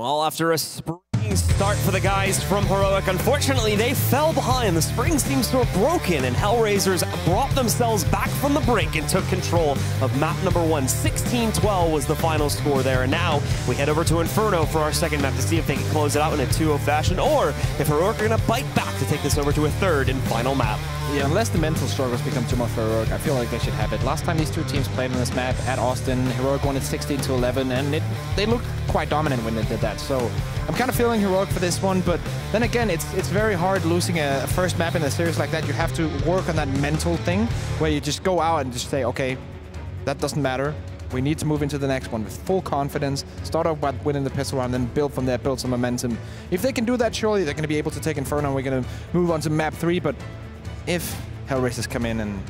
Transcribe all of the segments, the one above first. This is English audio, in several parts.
Well, after a spring start for the guys from Heroic, unfortunately, they fell behind. The spring seems to have broken, and Hellraisers brought themselves back from the brink and took control of map number 1. 16-12 was the final score there, and now we head over to Inferno for our second map to see if they can close it out in a 2-0 fashion, or if Heroic are going to bite back to take this over to a third and final map. Yeah, unless the mental struggles become too much for Heroic, I feel like they should have it. Last time these two teams played on this map at Austin, Heroic won it 16-11, and they looked quite dominant when they did that. So I'm kind of feeling Heroic for this one, but then again, it's very hard losing a first map in a series like that. You have to work on that mental thing where you just go out and just say, okay, that doesn't matter. We need to move into the next one with full confidence, start off by winning the pistol round, then build from there, build some momentum. If they can do that, surely they're going to be able to take Inferno, and we're going to move on to map 3, but if Hellraisers come in and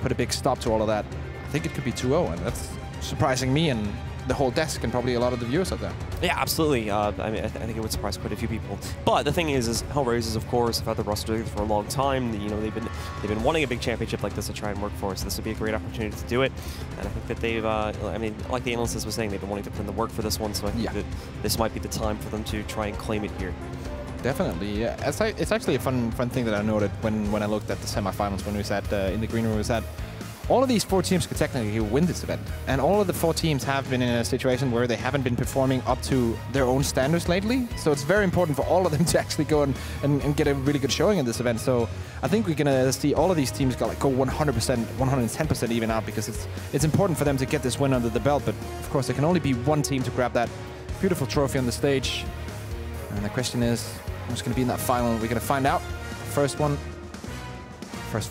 put a big stop to all of that, I think it could be 2-0, and that's surprising me and the whole desk and probably a lot of the viewers out there. Yeah, absolutely. I mean, I think it would surprise quite a few people. But the thing is Hellraisers, of course, have had the roster together for a long time. You know, they've been wanting a big championship like this to try and work for. So this would be a great opportunity to do it. And I think that they've, I mean, like the analyst was saying, they've been wanting to put in the work for this one. So I think that this might be the time for them to try and claim it here. Definitely, yeah. It's actually a fun thing that I noted when I looked at the semifinals when we sat in the green room. Was that all of these 4 teams could technically win this event, and all of the 4 teams have been in a situation where they haven't been performing up to their own standards lately. So it's very important for all of them to actually go and get a really good showing in this event. So I think we're gonna see all of these teams go 100%, 110% even out, because it's important for them to get this win under the belt. But of course, there can only be one team to grab that beautiful trophy on the stage. And the question is, who's going to be in that final? We're going to find out. First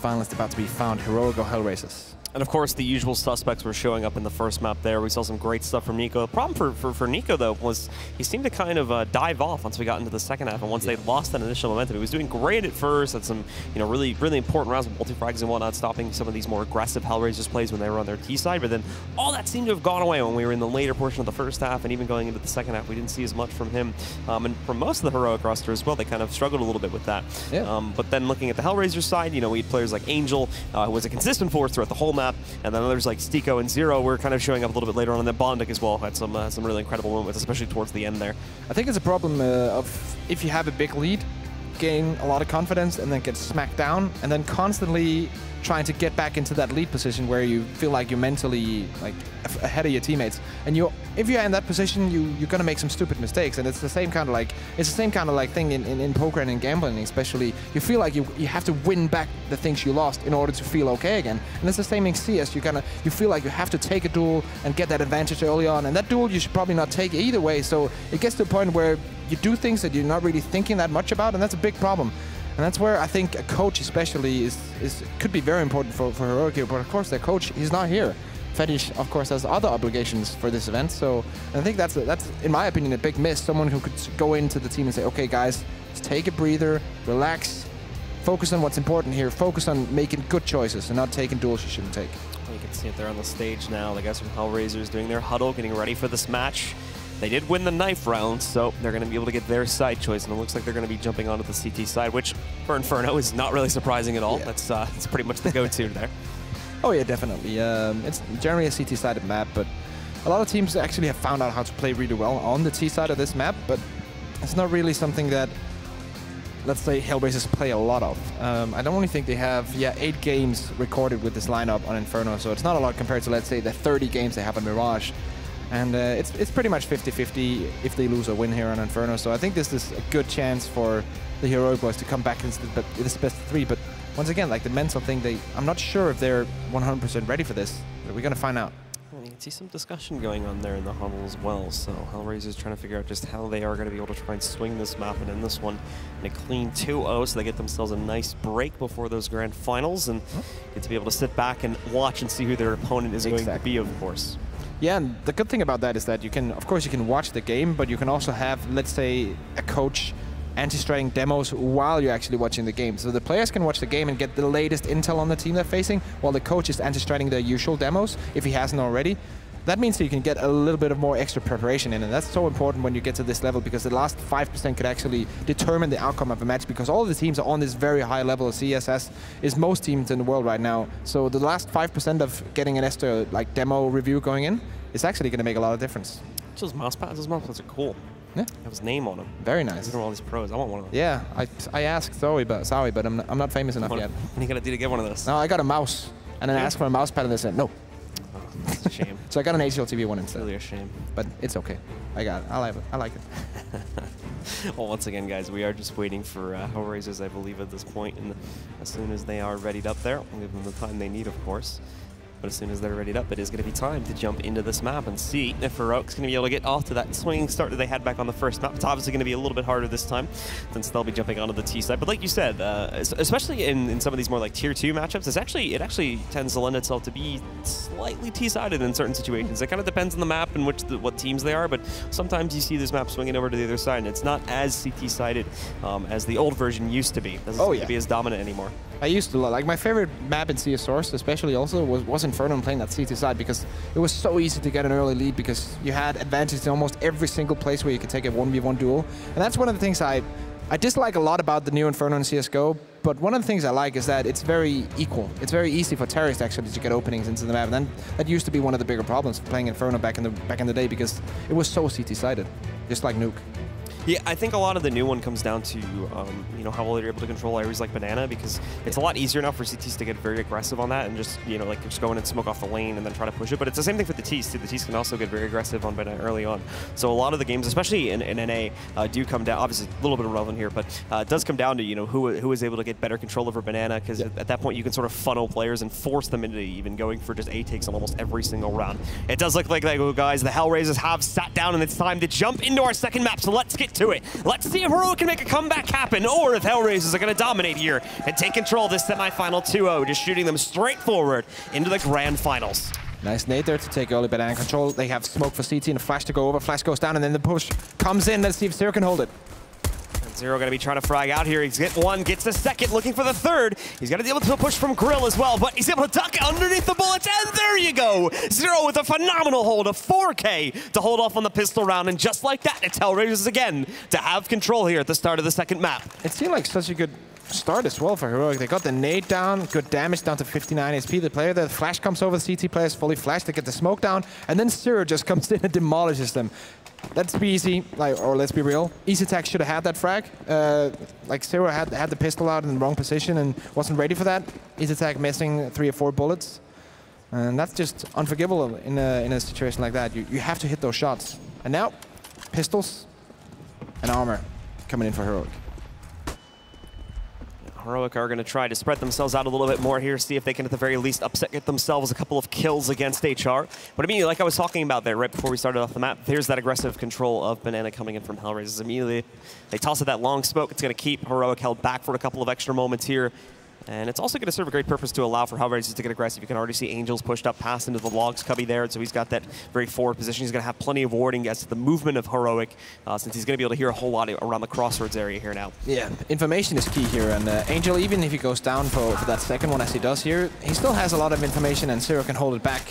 finalist about to be found, Heroic or Hellraisers. And of course, the usual suspects were showing up in the first map there. We saw some great stuff from Nico. The problem for Nico, though, was he seemed to kind of dive off once we got into the second half, and once they lost that initial momentum. He was doing great at first, had some really important rounds with multi-frags and whatnot, stopping some of these more aggressive Hellraisers plays when they were on their T side, but then all that seemed to have gone away when we were in the later portion of the first half, and even going into the second half, we didn't see as much from him. And from most of the Heroic roster as well, they kind of struggled a little bit with that. Yeah. But then looking at the Hellraiser side, we had players like Angel, who was a consistent force throughout the whole map, and then others like Stiko and Zero were kind of showing up a little bit later on, and then Bondic as well had some really incredible moments, especially towards the end there. I think it's a problem of if you have a big lead, gain a lot of confidence, and then get smacked down, and then constantly trying to get back into that lead position where you feel like you're mentally ahead of your teammates. And if you're in that position, you're gonna make some stupid mistakes. And it's the same kind of thing in poker and in gambling, especially. You feel like you have to win back the things you lost in order to feel okay again. And it's the same in CS. You feel like you have to take a duel and get that advantage early on. And that duel you should probably not take either way. So it gets to a point where you do things that you're not really thinking that much about, and that's a big problem. And that's where I think a coach especially could be very important for Heroic here. But of course, their coach, he's not here. Fetish, of course, has other obligations for this event. So I think that's in my opinion, a big miss. Someone who could go into the team and say, okay, guys, let's take a breather, relax, focus on what's important here, focus on making good choices and not taking duels you shouldn't take. You can see it there on the stage now. The guys from Hellraisers doing their huddle, getting ready for this match. They did win the knife round, so they're going to be able to get their side choice, and it looks like they're going to be jumping onto the CT side, which for Inferno is not really surprising at all. Yeah. That's pretty much the go-to there. Oh yeah, definitely. It's generally a CT-sided map, but a lot of teams actually have found out how to play really well on the T side of this map, but it's not really something that, let's say, Hellraisers play a lot of. I don't only think they have 8 games recorded with this lineup on Inferno, so it's not a lot compared to, let's say, the 30 games they have on Mirage. And it's pretty much 50-50 if they lose or win here on Inferno. So I think this is a good chance for the Heroic boys to come back into this best of 3. But once again, like the mental thing, I'm not sure if they're 100% ready for this. But we're going to find out. Well, you can see some discussion going on there in the huddle as well. So Hellraisers trying to figure out just how they are going to be able to try and swing this map and end this one in a clean 2-0, so they get themselves a nice break before those grand finals and get to be able to sit back and watch and see who their opponent is going to be, of course. Yeah, and the good thing about that is that you can, of course, you can watch the game, but you can also have, let's say, a coach anti-stratting demos while you're actually watching the game. So the players can watch the game and get the latest intel on the team they're facing, while the coach is anti-stratting their usual demos, if he hasn't already. That means that you can get a little bit of more extra preparation in, and that's so important when you get to this level, because the last 5% could actually determine the outcome of a match, because all of the teams are on this very high level of CSS, is most teams in the world right now. So the last 5% of getting an ASTRO demo review going in is actually going to make a lot of difference. Those mouse pads are cool. Yeah. Have his name on him. Very nice. These are all these pros. I want one of them. Yeah, I asked Zoe, but I'm not famous enough yet. What are you gonna do to get one of those? No, I got a mouse, and then I asked for a mouse pad, and they said no. Oh, it's a shame. So I got an HLTV one instead. It's really a shame. But it's okay. I got it. I like it. Well, once again, guys, we are just waiting for Hellraisers, I believe, at this point, and as soon as they are readied up there, we'll give them the time they need, of course. But as soon as they're readied up, it is going to be time to jump into this map and see if Heroic's going to be able to get off to that swinging start that they had back on the first map. It's obviously going to be a little bit harder this time, since they'll be jumping onto the T side. But like you said, especially in some of these more like tier 2 matchups, it actually tends to lend itself to be slightly T-sided in certain situations. It kind of depends on the map and what teams they are, but sometimes you see this map swinging over to the other side, and it's not as CT-sided as the old version used to be. It doesn't be as dominant anymore. I used to like my favorite map in CS Source, especially also was Inferno, playing that CT side, because it was so easy to get an early lead because you had advantage in almost every single place where you could take a 1v1 duel. And that's one of the things I dislike a lot about the new Inferno in CSGO, but one of the things I like is that it's very equal. It's very easy for terrorists actually to get openings into the map, and then that used to be one of the bigger problems for playing Inferno back in the day, because it was so CT-sided, just like Nuke. Yeah, I think a lot of the new one comes down to, you know, how well you're able to control areas like Banana, because it's a lot easier now for CTs to get very aggressive on that and just, you know, like just go in and smoke off the lane and then try to push it. But it's the same thing for the Ts, too. The Ts can also get very aggressive on Banana early on. So a lot of the games, especially in NA, do come down, obviously a little bit irrelevant here, but it does come down to, you know, who is able to get better control over Banana, because at that point you can sort of funnel players and force them into even going for just A-takes on almost every single round. It does look like, guys, the Hellraisers have sat down and it's time to jump into our second map, so let's get to it. Let's see if Heroic can make a comeback happen, or if Hellraisers are going to dominate here and take control of this semifinal 2-0, just shooting them straight forward into the grand finals. Nice nade there to take early Banana control. They have smoke for CT and a flash to go over. Flash goes down, and then the push comes in. Let's see if Zero can hold it. Zero going to be trying to frag out here. He's getting one, gets the second, looking for the third. He's got to deal with the push from Grill as well, but he's able to duck underneath the bullets, and there you go. Zero with a phenomenal hold of 4K to hold off on the pistol round, and just like that, it's Hellraisers again to have control here at the start of the second map. It seemed like such a good start as well for Heroic. They got the nade down, good damage down to 59 HP. The player there, the flash comes over, the CT players fully flashed, they get the smoke down, and then Zero just comes in and demolishes them. Let's be easy, or let's be real. EasyTac should have had that frag. Like Zero had the pistol out in the wrong position and wasn't ready for that. EasyTac missing 3 or 4 bullets. And that's just unforgivable in a situation like that. You have to hit those shots. And now, pistols and armor coming in for Heroic. Heroic are going to try to spread themselves out a little bit more here, see if they can at the very least get themselves a couple of kills against HR. But immediately, like I was talking about there right before we started off the map, there's that aggressive control of Banana coming in from Hellraisers. Immediately, they toss it that long smoke. It's going to keep Heroic held back for a couple of extra moments here. And it's also going to serve a great purpose to allow for Hellraisers to get aggressive. You can already see Angels pushed up past into the logs cubby there, so he's got that very forward position. He's going to have plenty of warding as to the movement of Heroic, since he's going to be able to hear a whole lot around the crossroads area here now. Yeah, information is key here, and Angel, even if he goes down for that second one as he does here, he still has a lot of information, and Zero can hold it back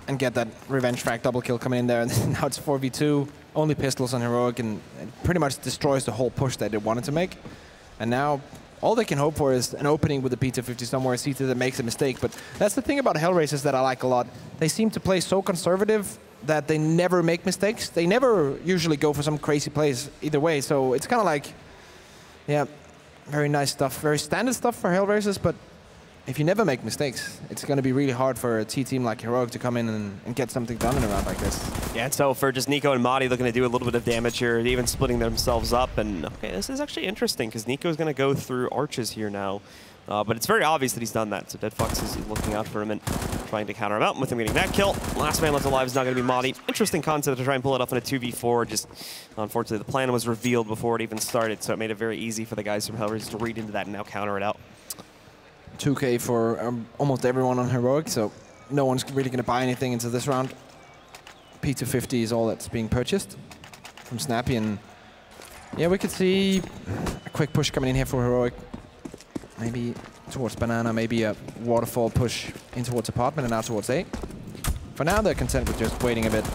and get that revenge frag double kill coming in there. And now it's 4v2, only pistols on Heroic, and it pretty much destroys the whole push that they wanted to make. And now all they can hope for is an opening with the P250 somewhere, CT that makes a mistake. But that's the thing about Hellraisers that I like a lot. They seem to play so conservative that they never make mistakes. They never usually go for some crazy plays either way. So it's kind of like, yeah, very nice stuff, very standard stuff for Hellraisers. But if you never make mistakes, it's going to be really hard for a T-team like Heroic to come in and get something done in a round like this. Yeah, and so for just Nico and Madi looking to do a little bit of damage here, even splitting themselves up. And okay, this is actually interesting because Nico's going to go through arches here now. But it's very obvious that he's done that. So Dead Fox is looking out for him and trying to counter him out. With him getting that kill, last man left alive is not going to be Madi. Interesting concept to try and pull it off in a 2v4. Just unfortunately, the plan was revealed before it even started, so it made it very easy for the guys from Hellraisers to read into that and now counter it out. 2K for almost everyone on Heroic, so no one's really going to buy anything into this round. P250 is all that's being purchased from Snappy, and yeah, we could see a quick push coming in here for Heroic. Maybe towards Banana, maybe a waterfall push in towards apartment and now towards A. For now, they're content with just waiting a bit.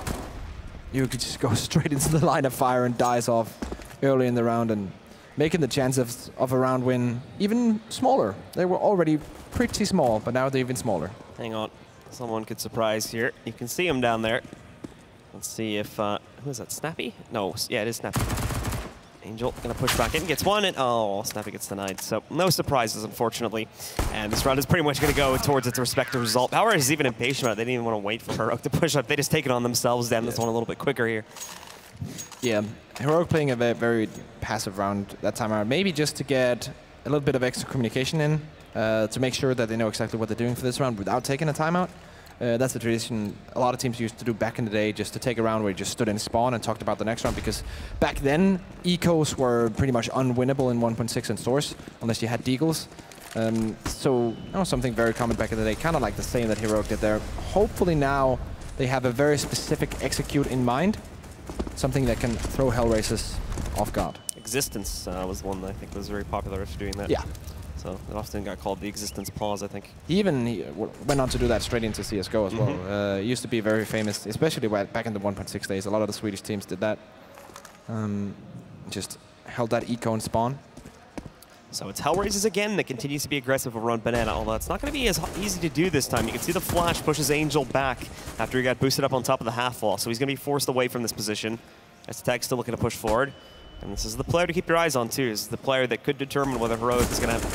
You could just go straight into the line of fire and dies off early in the round, and making the chance of a round win even smaller. They were already pretty small, but now they're even smaller. Hang on. Someone could surprise here. You can see him down there. Let's see if, who is that, Snappy? No, yeah, it is Snappy. Angel gonna push back in, gets one, and oh, Snappy gets denied. So no surprises, unfortunately. And this round is pretty much gonna go towards its respective result. Hellraisers is even impatient about it. They didn't even want to wait for Heroic to push up. They just take it on themselves, down this one a little bit quicker here. Yeah, Heroic playing a very passive round that time around. Maybe just to get a little bit of extra communication in, to make sure that they know exactly what they're doing for this round without taking a timeout. That's a tradition a lot of teams used to do back in the day, just to take a round where you just stood in spawn and talked about the next round, because back then, ecos were pretty much unwinnable in 1.6 and Source, unless you had deagles. So that was something very common back in the day, kind of like the same that Heroic did there. Hopefully now they have a very specific execute in mind, something that can throw Hellraisers off guard. Existence was one that I think was very popular after doing that. Yeah. So it often got called the Existence Pause, I think. He went on to do that straight into CSGO as well. It used to be very famous, especially back in the 1.6 days. A lot of the Swedish teams did that. Just held that eco and spawn. So it's Hellraisers again that continues to be aggressive around Banana, although it's not going to be as easy to do this time. You can see the flash pushes Angel back after he got boosted up on top of the half wall, so he's going to be forced away from this position. Tag's still looking to push forward. And this is the player to keep your eyes on, too. This is the player that could determine whether Heroic is going to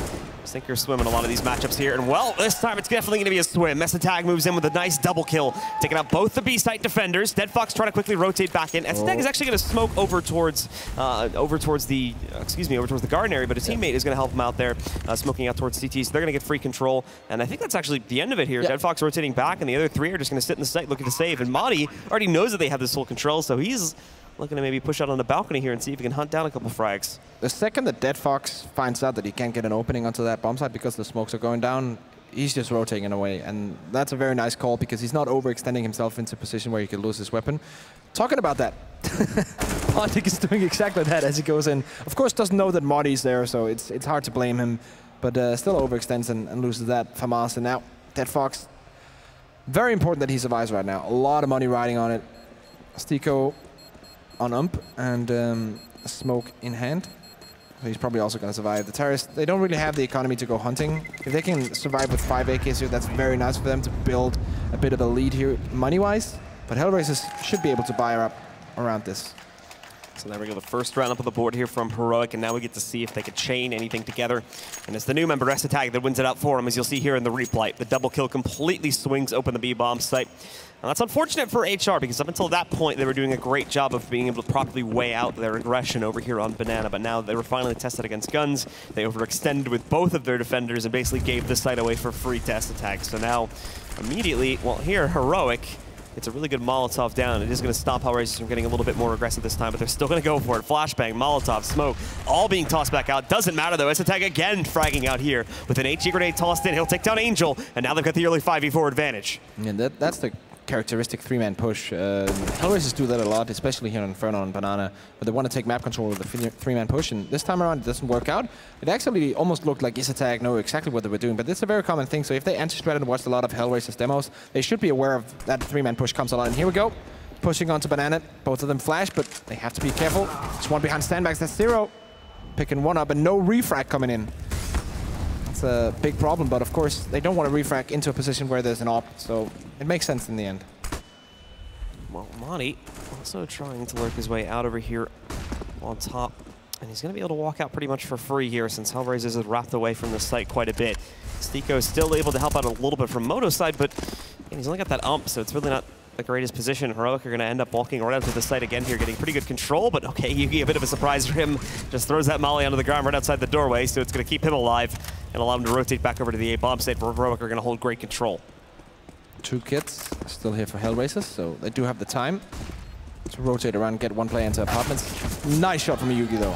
sink or swim in a lot of these matchups here. And, well, this time it's definitely going to be a swim. Tag moves in with a nice double kill, taking out both the B-site defenders. Deadfox trying to quickly rotate back in. Tag is actually going to smoke over towards the garden area, but his teammate is going to help him out there, smoking out towards CT. So they're going to get free control. And I think that's actually the end of it here. Yep. Deadfox rotating back, and the other three are just going to sit in the site looking to save. And Madi already knows that they have this full control, so he's looking to maybe push out on the balcony here and see if he can hunt down a couple frags. The second that Deadfox finds out that he can't get an opening onto that bomb site because the smokes are going down, he's just rotating away. And that's a very nice call because he's not overextending himself into a position where he could lose his weapon. Talking about that, Montic is doing exactly that as he goes in. Of course, doesn't know that Marty's there, so it's hard to blame him. But still overextends and loses that. Famas, and now Deadfox. Very important that he survives right now. A lot of money riding on it. Stiko on ump and smoke in hand. So he's probably also going to survive. The terrorists, they don't really have the economy to go hunting. If they can survive with 5 AKs here, that's very nice for them to build a bit of a lead here money-wise. But Hellraisers should be able to buy her up around this. So there we go, the first round up on the board here from Heroic, and now we get to see if they can chain anything together. And it's the new member, Tag, that wins it out for him, as you'll see here in the replay. The double kill completely swings open the B-bomb site. And that's unfortunate for HR, because up until that point, they were doing a great job of being able to properly weigh out their aggression over here on Banana. But now they were finally tested against guns. They overextended with both of their defenders and basically gave the site away for free to Tag. So now, immediately, well, here, Heroic, it's a really good Molotov down. It is going to stop Hellraisers from getting a little bit more aggressive this time, but they're still going to go for it. Flashbang, Molotov, smoke, all being tossed back out. Doesn't matter, though. Tag again fragging out here with an HE grenade tossed in. He'll take down Angel, and now they've got the early 5v4 advantage. And that's the characteristic 3-man push. Hellraisers do that a lot, especially here on Inferno and Banana, but they want to take map control with the 3-man push, and this time around it doesn't work out. It actually almost looked like Tag know exactly what they were doing, but it's a very common thing, so if they anti-strat and watched a lot of Hellraisers demos, they should be aware of that 3-man push comes a lot. And here we go, pushing onto Banana. Both of them flash, but they have to be careful. There's one behind sandbags, that's 0. Picking one up, and no refrag coming in. That's a big problem, but of course, they don't want to refrag into a position where there's an op, so it makes sense in the end. Well, Monty also trying to lurk his way out over here on top, and he's going to be able to walk out pretty much for free here since Hellraisers is wrapped away from the site quite a bit. Stiko is still able to help out a little bit from Moto's side, but again, he's only got that ump, so it's really not the greatest position. Heroic are going to end up walking right out to the site again here, getting pretty good control, but okay, Yugi, a bit of a surprise for him. Just throws that molly onto the ground right outside the doorway, so it's going to keep him alive and allow him to rotate back over to the A-bomb site, where Heroic are going to hold great control. 2 kits still here for Hellraisers, so they do have the time to rotate around, get one player into apartments. Nice shot from Yugi, though.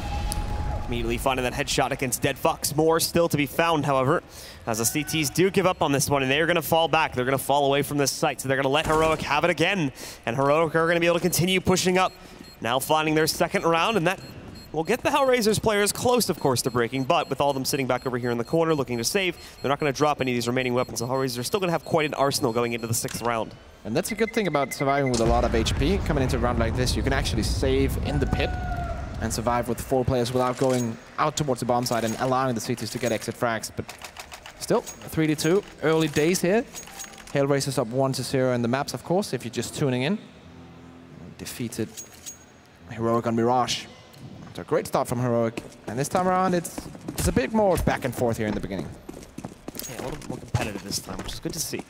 Immediately finding that headshot against Deadfox. More still to be found, however, as the CTs do give up on this one, and they're going to fall back. They're going to fall away from this site, so they're going to let Heroic have it again. And Heroic are going to be able to continue pushing up. Now finding their second round, and that will get the Hellraisers players close, of course, to breaking, but with all of them sitting back over here in the corner looking to save, they're not going to drop any of these remaining weapons. The Hellraisers are still going to have quite an arsenal going into the 6th round. And that's a good thing about surviving with a lot of HP. Coming into a round like this, you can actually save in the pit and survive with 4 players without going out towards the bomb side and allowing the CTs to get exit frags. But still, 3-2, early days here. Hellraisers up 1-0 in the maps, of course, if you're just tuning in. defeated Heroic on Mirage. It's a great start from Heroic. And this time around, it's a bit more back and forth here in the beginning. Yeah, a little more competitive this time, which is good to see.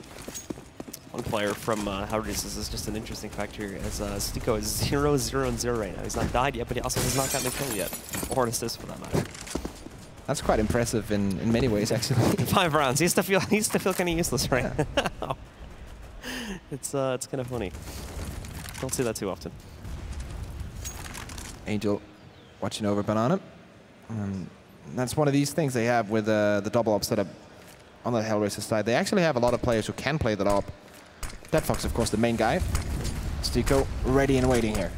One player from Hellraisers is just an interesting factor here, as Stiko is 0-0-0 right now. He's not died yet, but he also has not gotten a kill yet, or an assist for that matter. That's quite impressive in many ways, actually. In 5 rounds, he still feel kind of useless right now. It's kind of funny. Don't see that too often. Angel watching over Banana. That's one of these things they have with the double op setup on the Hellraiser side. They actually have a lot of players who can play that op. Deadfox, of course, the main guy. Stiko ready and waiting here.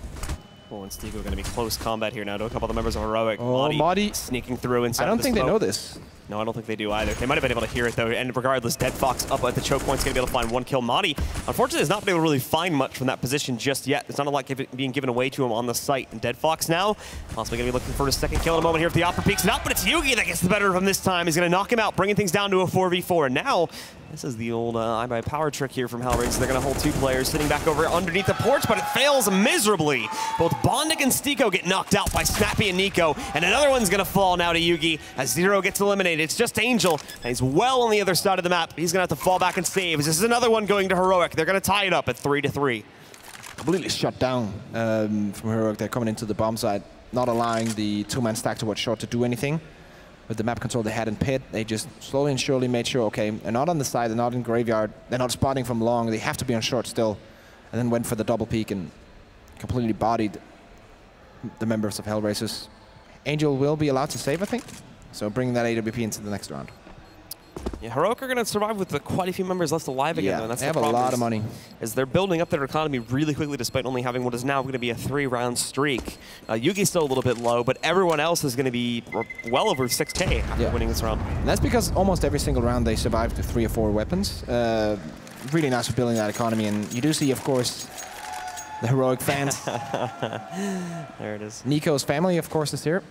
Oh, and Stiko going to be close combat here now to a couple of the members of Heroic. Oh, Modi sneaking through inside. I don't think they know this. No, I don't think they do either. They might have been able to hear it, though. And regardless, Deadfox up at the choke point's going to be able to find 1 kill. Modi, unfortunately, has not been able to really find much from that position just yet. It's not a lot being given away to him on the site. And Deadfox now, possibly going to be looking for his 2nd kill in a moment here if the Opera peaks not, but it's Yugi that gets the better of him this time. He's going to knock him out, bringing things down to a 4v4. And now, this is the old iBuy power trick here from Hellraisers. They're going to hold 2 players sitting back over underneath the porch, but it fails miserably. Both Bondik and Stiko get knocked out by Snappy and Nico, and another one's going to fall now to Yugi as Zero gets eliminated. It's just Angel, and he's well on the other side of the map. He's going to have to fall back and save. This is another one going to Heroic. They're going to tie it up at 3-3. Completely shut down from Heroic. They're coming into the bomb side, not allowing the 2-man stack to watch short to do anything. With the map control they had in pit, they just slowly and surely made sure, okay, they're not on the side, they're not in graveyard, they're not spotting from long, they have to be on short still. And then went for the double peek and completely bodied the members of Hellraisers. Angel will be allowed to save, I think. So bringing that AWP into the next round. Yeah, Heroic are going to survive with quite a few members left alive again, though. And that's they have a lot of money. As they're building up their economy really quickly, despite only having what is now going to be a 3-round streak. Yugi's still a little bit low, but everyone else is going to be well over 6K after winning this round. And that's because almost every single round they survived with 3 or 4 weapons. Really nice for building that economy. And you do see, of course, the Heroic fans. There it is. Nico's family, of course, is here.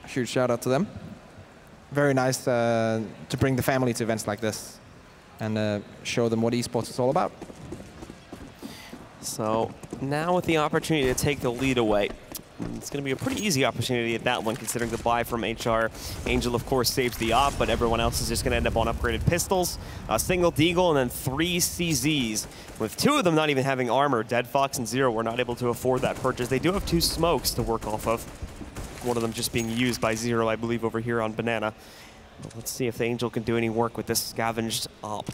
Huge shout out to them. Very nice to bring the family to events like this and show them what esports is all about. So now with the opportunity to take the lead away, it's going to be a pretty easy opportunity at that one, considering the buy from HR. Angel, of course, saves the op, but everyone else is just going to end up on upgraded pistols, a single Deagle, and then 3 CZs. With 2 of them not even having armor, Deadfox and Zero were not able to afford that purchase. They do have 2 smokes to work off of. One of them just being used by Zero, I believe, over here on Banana. But let's see if the Angel can do any work with this scavenged op.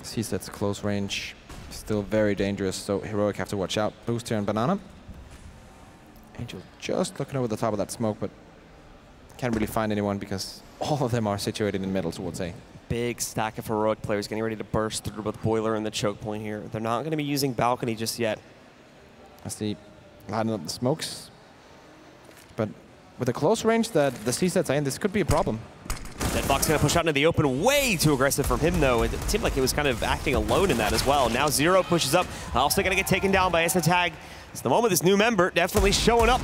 Sees that's close range. Still very dangerous, so Heroic have to watch out. Boost here on Banana. Angel just looking over the top of that smoke, but can't really find anyone because all of them are situated in the middle towards A. Big stack of Heroic players getting ready to burst through both Boiler and the choke point here. They're not going to be using Balcony just yet. That's the lining up the smokes. But with the close range that the C-sets are in, this could be a problem. Deadfox going to push out into the open. Way too aggressive from him, though. It seemed like he was kind of acting alone in that as well. Now Zero pushes up. Also going to get taken down by Tag. It's the moment this new member definitely showing up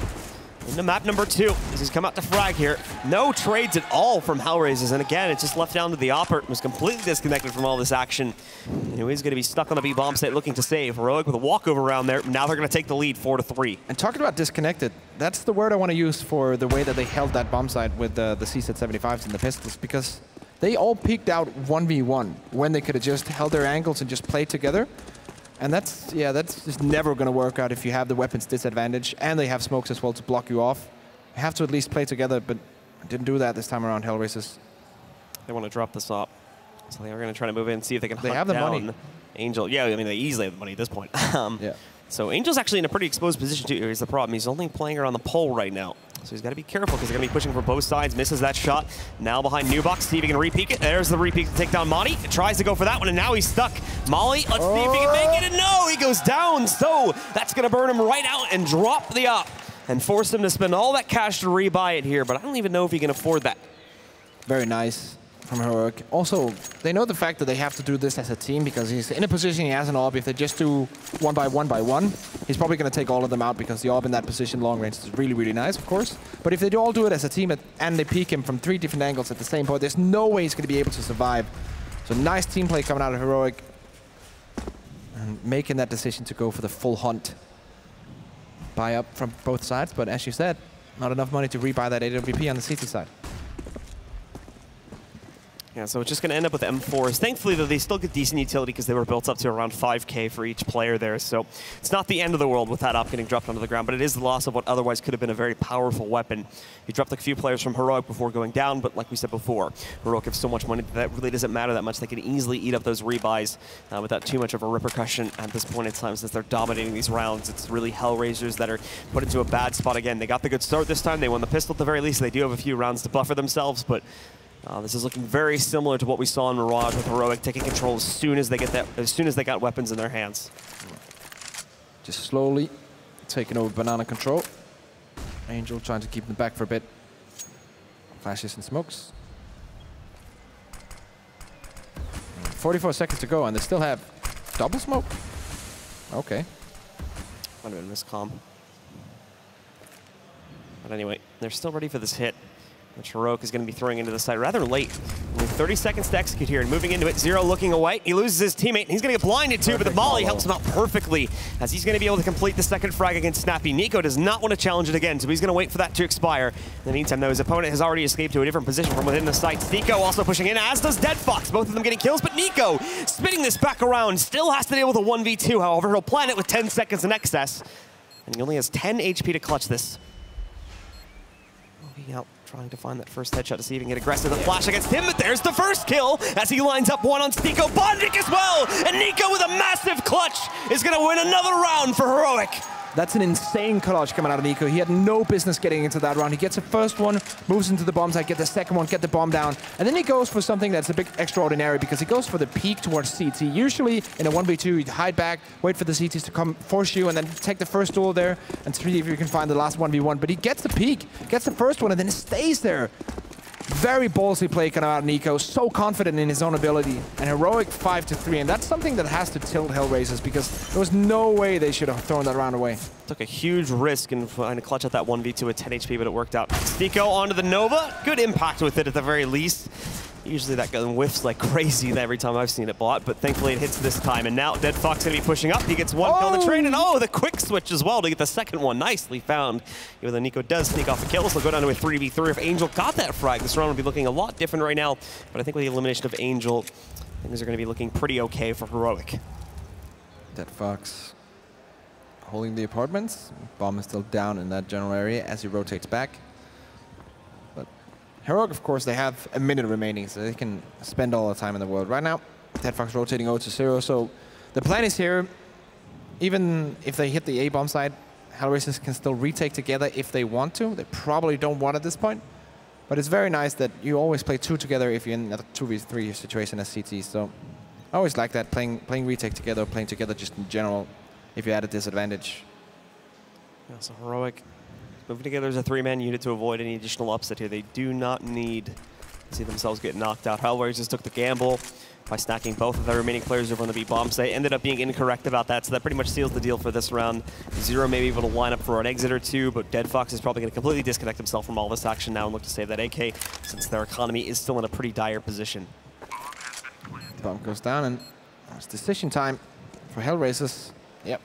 into map number 2 as he's come out to frag here. No trades at all from Hellraisers. And again, it's just left down to the Opera. It was completely disconnected from all this action. And he's going to be stuck on the B-bomb site looking to save. Heroic with a walkover around there. Now they're going to take the lead 4-3. And talking about disconnected, that's the word I want to use for the way that they held that bomb site with the C-set 75s and the pistols, because they all peeked out 1v1 when they could have just held their angles and just played together. And that's just never going to work out if you have the weapons disadvantage and they have smokes as well to block you off. You have to at least play together, but didn't do that this time around, Hellraisers. They want to drop this op. So they are going to try to move in and see if they can hunt have the down money. Angel. Yeah, I mean, they easily have the money at this point. Yeah. So Angel's actually in a pretty exposed position, too. Here's the problem. He's only playing her on the pole right now. So he's got to be careful because they're going to be pushing for both sides. Misses that shot. Now behind Newbox. See if he can repeat it. There's the repeat to take down Monty. Tries to go for that one, and now he's stuck. Molly, let's see if he can make it. And no, he goes down. So that's going to burn him right out and drop the op and force him to spend all that cash to rebuy it here. But I don't even know if he can afford that. Very nice from Heroic. Also, they know the fact that they have to do this as a team because he's in a position he has an AWP. If they just do 1 by 1 by 1, he's probably going to take all of them out because the AWP in that position long range is really, really nice, of course. But if they all do it as a team and they peek him from 3 different angles at the same point, there's no way he's going to be able to survive. So nice team play coming out of Heroic. And making that decision to go for the full hunt. Buy up from both sides, but as you said, not enough money to rebuy that AWP on the CT side. Yeah, so it's just going to end up with M4s. Thankfully, though, they still get decent utility because they were built up to around 5K for each player there. So it's not the end of the world with that op getting dropped onto the ground, but it is the loss of what otherwise could have been a very powerful weapon. He dropped like a few players from Heroic before going down, but like we said before, Heroic have so much money that really doesn't matter that much. They can easily eat up those rebuys without too much of a repercussion at this point in time since they're dominating these rounds. It's really Hellraisers that are put into a bad spot again. They got the good start this time. They won the pistol at the very least. They do have a few rounds to buffer themselves, but this is looking very similar to what we saw in Mirage with Heroic taking control as soon as they got weapons in their hands. Just slowly taking over banana control. Angel trying to keep them back for a bit. Flashes and smokes. 44 seconds to go, and they still have double smoke. Okay. Might have been miscomm. But anyway, they're still ready for this hit, which Heroic is going to be throwing into the side rather late. Only 30 seconds to execute here and moving into it. Zero looking away. He loses his teammate. He's going to get blinded too, but the molly helps him out perfectly as he's going to be able to complete the second frag against Snappy. Nico does not want to challenge it again, so he's going to wait for that to expire. In the meantime, though, his opponent has already escaped to a different position from within the sights. Nico also pushing in, as does Dead Fox. Both of them getting kills, but Nico spinning this back around still has to deal with a 1v2. However, he'll plan it with 10 seconds in excess, and he only has 10 HP to clutch this. Moving out, trying to find that first headshot to see if he can get aggressive. The flash against him, but there's the first kill as he lines up one on Nico Bondic as well. And Nico with a massive clutch is going to win another round for Heroic. That's an insane clutch coming out of Nico. He had no business getting into that round. He gets the first one, moves into the bomb site, get the second one, get the bomb down. And then he goes for something that's a bit extraordinary because he goes for the peek towards CT. Usually in a 1v2, you'd hide back, wait for the CTs to come force you, and then take the first duel there and see if you can find the last 1v1. But he gets the peek, gets the first one, and then stays there. Very ballsy play coming out of Nico, so confident in his own ability. And Heroic 5-3, and that's something that has to tilt Hellraisers because there was no way they should have thrown that round away. Took a huge risk in trying to clutch at that 1v2 with 10 HP, but it worked out. Nico onto the Nova, good impact with it at the very least. Usually that gun whiffs like crazy every time I've seen it bought, but thankfully it hits this time. And now Dead Fox going to be pushing up. He gets one kill on the train, and the quick switch as well to get the second one. Nicely found. Even though Nico does sneak off the kills, he'll go down to a 3v3. If Angel got that frag, this round would be looking a lot different right now. But I think with the elimination of Angel, things are going to be looking pretty okay for Heroic. Dead Fox holding the apartments. Bomb is still down in that general area as he rotates back. Heroic, of course, they have a minute remaining, so they can spend all the time in the world. Right now, Dead Fox rotating 0-0, so the plan is here, even if they hit the A-bomb side, Hellraisers can still retake together if they want to. They probably don't want at this point, but it's very nice that you always play two together if you're in a 2v3 situation as CT, so I always like that, playing retake together, playing together just in general, if you're at a disadvantage. Yeah, so Heroic moving together as a three-man unit to avoid any additional upset here. They do not need to see themselves get knocked out. Hellraisers took the gamble by stacking both of their remaining players over on the B bomb site. Ended up being incorrect about that, so that pretty much seals the deal for this round. Zero may be able to line up for an exit or two, but Dead Fox is probably going to completely disconnect himself from all this action now and look to save that AK, since their economy is still in a pretty dire position. Bomb goes down, and it's decision time for Hellraisers. Yep.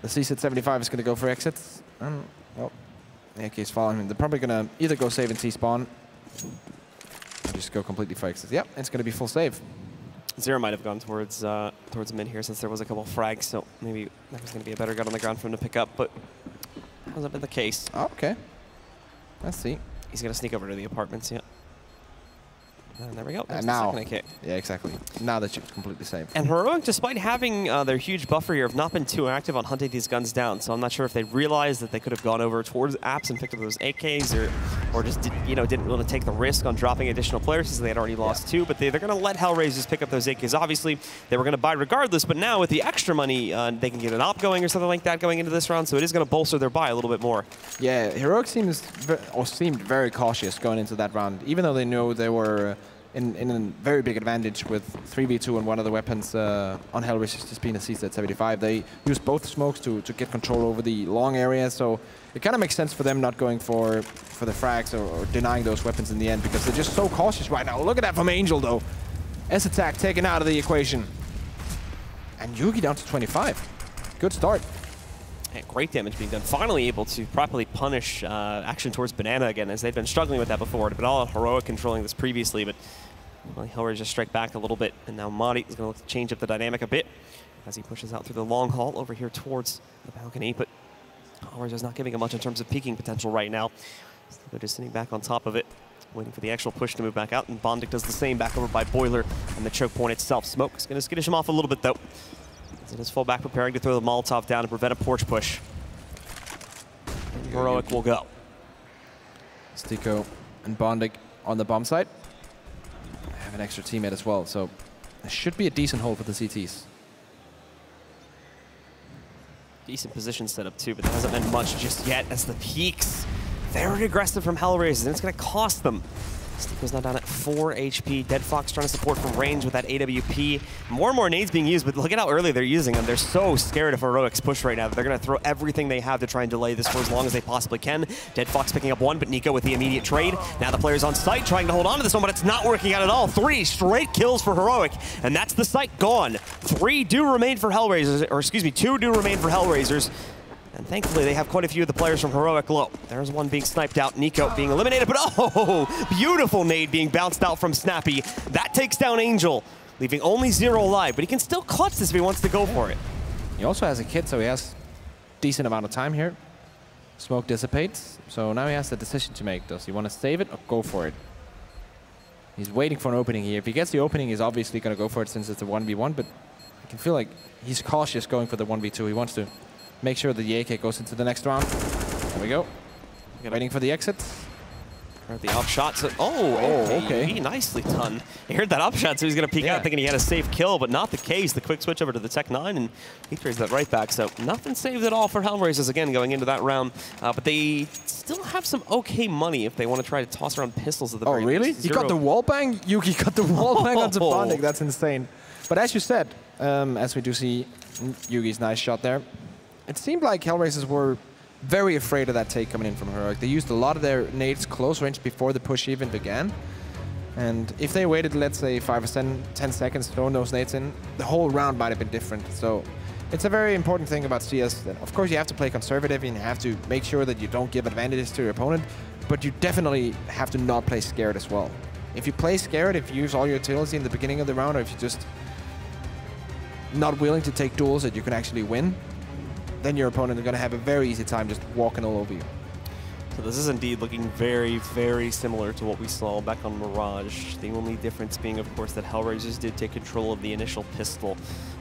The CZ-75 is going to go for exits. Well, the AK is following him. They're probably going to either go save in T-spawn or just go completely for exits. Yep, it's going to be full save. Zero might have gone towards mid here since there was a couple of frags, so maybe that was going to be a better gun on the ground for him to pick up, but that hasn't been the case. Oh, okay. Let's see. He's going to sneak over to the apartments, yeah. And there we go. And now, the AK. Yeah, exactly. Now that you're completely safe. And Heroic, despite having their huge buffer here, have not been too active on hunting these guns down. So I'm not sure if they realized that they could have gone over towards apps and picked up those AKs, or just didn't want to take the risk on dropping additional players since they had already lost two. But they're going to let Hellraisers pick up those AKs. Obviously, they were going to buy regardless, but now with the extra money, they can get an op going or something like that going into this round. So it is going to bolster their buy a little bit more. Yeah, Heroic seemed very cautious going into that round, even though they knew they were in a very big advantage with 3v2 and one of the weapons on Hellraisers just being a CZ-75. They used both smokes to get control over the long area, so it kind of makes sense for them not going for the frags or denying those weapons in the end because they're just so cautious right now. Look at that from Angel, though. S-attack taken out of the equation. And Yugi down to 25. Good start. And great damage being done. Finally able to properly punish action towards Banana again, as they've been struggling with that before. But all Heroic controlling this previously, but well, Hellraisers just strike back a little bit. And now Madi is going to look to change up the dynamic a bit as he pushes out through the long haul over here towards the balcony. But Hellraisers not giving him much in terms of peaking potential right now. So they're just sitting back on top of it, waiting for the actual push to move back out. And Bondic does the same back over by Boiler and the choke point itself. Smoke is going to skittish him off a little bit, though. It is full back, preparing to throw the Molotov down to prevent a porch push. And Heroic will go. Stico and Bondic on the bomb site. Have an extra teammate as well, so it should be a decent hold for the CTs. Decent position setup too, but that hasn't meant much just yet as the peaks. Very aggressive from Hellraisers, and it's going to cost them. Stico's now down at 4 HP. Dead Fox trying to support from range with that AWP. More and more nades being used, but look at how early they're using them. They're so scared of Heroic's push right now that they're going to throw everything they have to try and delay this for as long as they possibly can. Dead Fox picking up one, but Nico with the immediate trade. Now the players on site trying to hold on to this one, but it's not working out at all. 3 straight kills for Heroic, and that's the site gone. 3 do remain for Hellraisers, or excuse me, 2 do remain for Hellraisers. And thankfully, they have quite a few of the players from Heroic low. There's one being sniped out, Nico being eliminated, but oh, beautiful nade being bounced out from Snappy. That takes down Angel, leaving only 0 alive, but he can still clutch this if he wants to go for it. He also has a kid, so he has decent amount of time here. Smoke dissipates, so now he has the decision to make. Does he want to save it or go for it? He's waiting for an opening here. If he gets the opening, he's obviously going to go for it since it's a 1v1, but I can feel like he's cautious going for the 1v2. He wants to make sure that the AK goes into the next round. There we go. Waiting for the exit. Heard the up shot. So, okay. He nicely done. He heard that up shot, so he's going to peek out thinking he had a safe kill, but not the case. The quick switch over to the Tech 9, and he throws that right back. So nothing saved at all for Hellraisers again going into that round. But they still have some okay money if they want to try to toss around pistols at the very really? least. He got the wall bang? Yuki got the wall bang onto Bondic. That's insane. But as you said, as we do see Yugi's nice shot there, it seemed like Hellraisers were very afraid of that take coming in from Heroic. They used a lot of their nades close range before the push even began. And if they waited, let's say, 5 or 10 seconds throwing those nades in, the whole round might have been different. So it's a very important thing about CS that, of course, you have to play conservative and you have to make sure that you don't give advantages to your opponent, but you definitely have to not play scared as well. If you play scared, if you use all your utility in the beginning of the round, or if you're just not willing to take duels that you can actually win, then your opponent is going to have a very easy time just walking all over you. So this is indeed looking very, very similar to what we saw back on Mirage. The only difference being, of course, that Hellraisers did take control of the initial pistol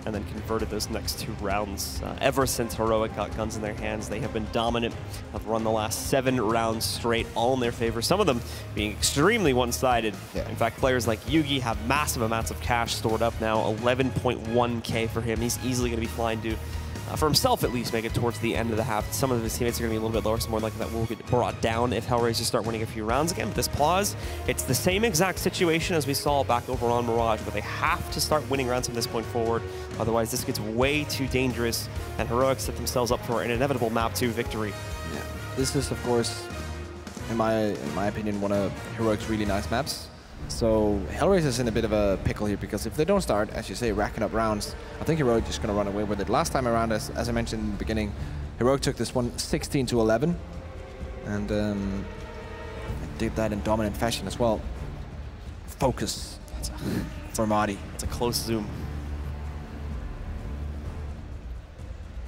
and then converted those next 2 rounds. Ever since Heroic got guns in their hands, they have been dominant, have run the last 7 rounds straight, all in their favor, some of them being extremely one-sided. Yeah. In fact, players like Yugi have massive amounts of cash stored up now, 11.1K for him. He's easily going to be flying to for himself at least, make it towards the end of the half. Some of his teammates are going to be a little bit lower, so more likely that will get brought down if Hellraisers start winning a few rounds again. But this pause, it's the same exact situation as we saw back over on Mirage, where they have to start winning rounds from this point forward. Otherwise, this gets way too dangerous, and Heroic set themselves up for an inevitable map 2 victory. Yeah, this is, of course, in my opinion, one of Heroic's really nice maps. So Hellraiser's in a bit of a pickle here, because if they don't start, as you say, racking up rounds, I think Heroic just going to run away with it. Last time around, as I mentioned in the beginning, Heroic took this one 16-11, and did that in dominant fashion as well. Focus for Madi. It's a close zoom.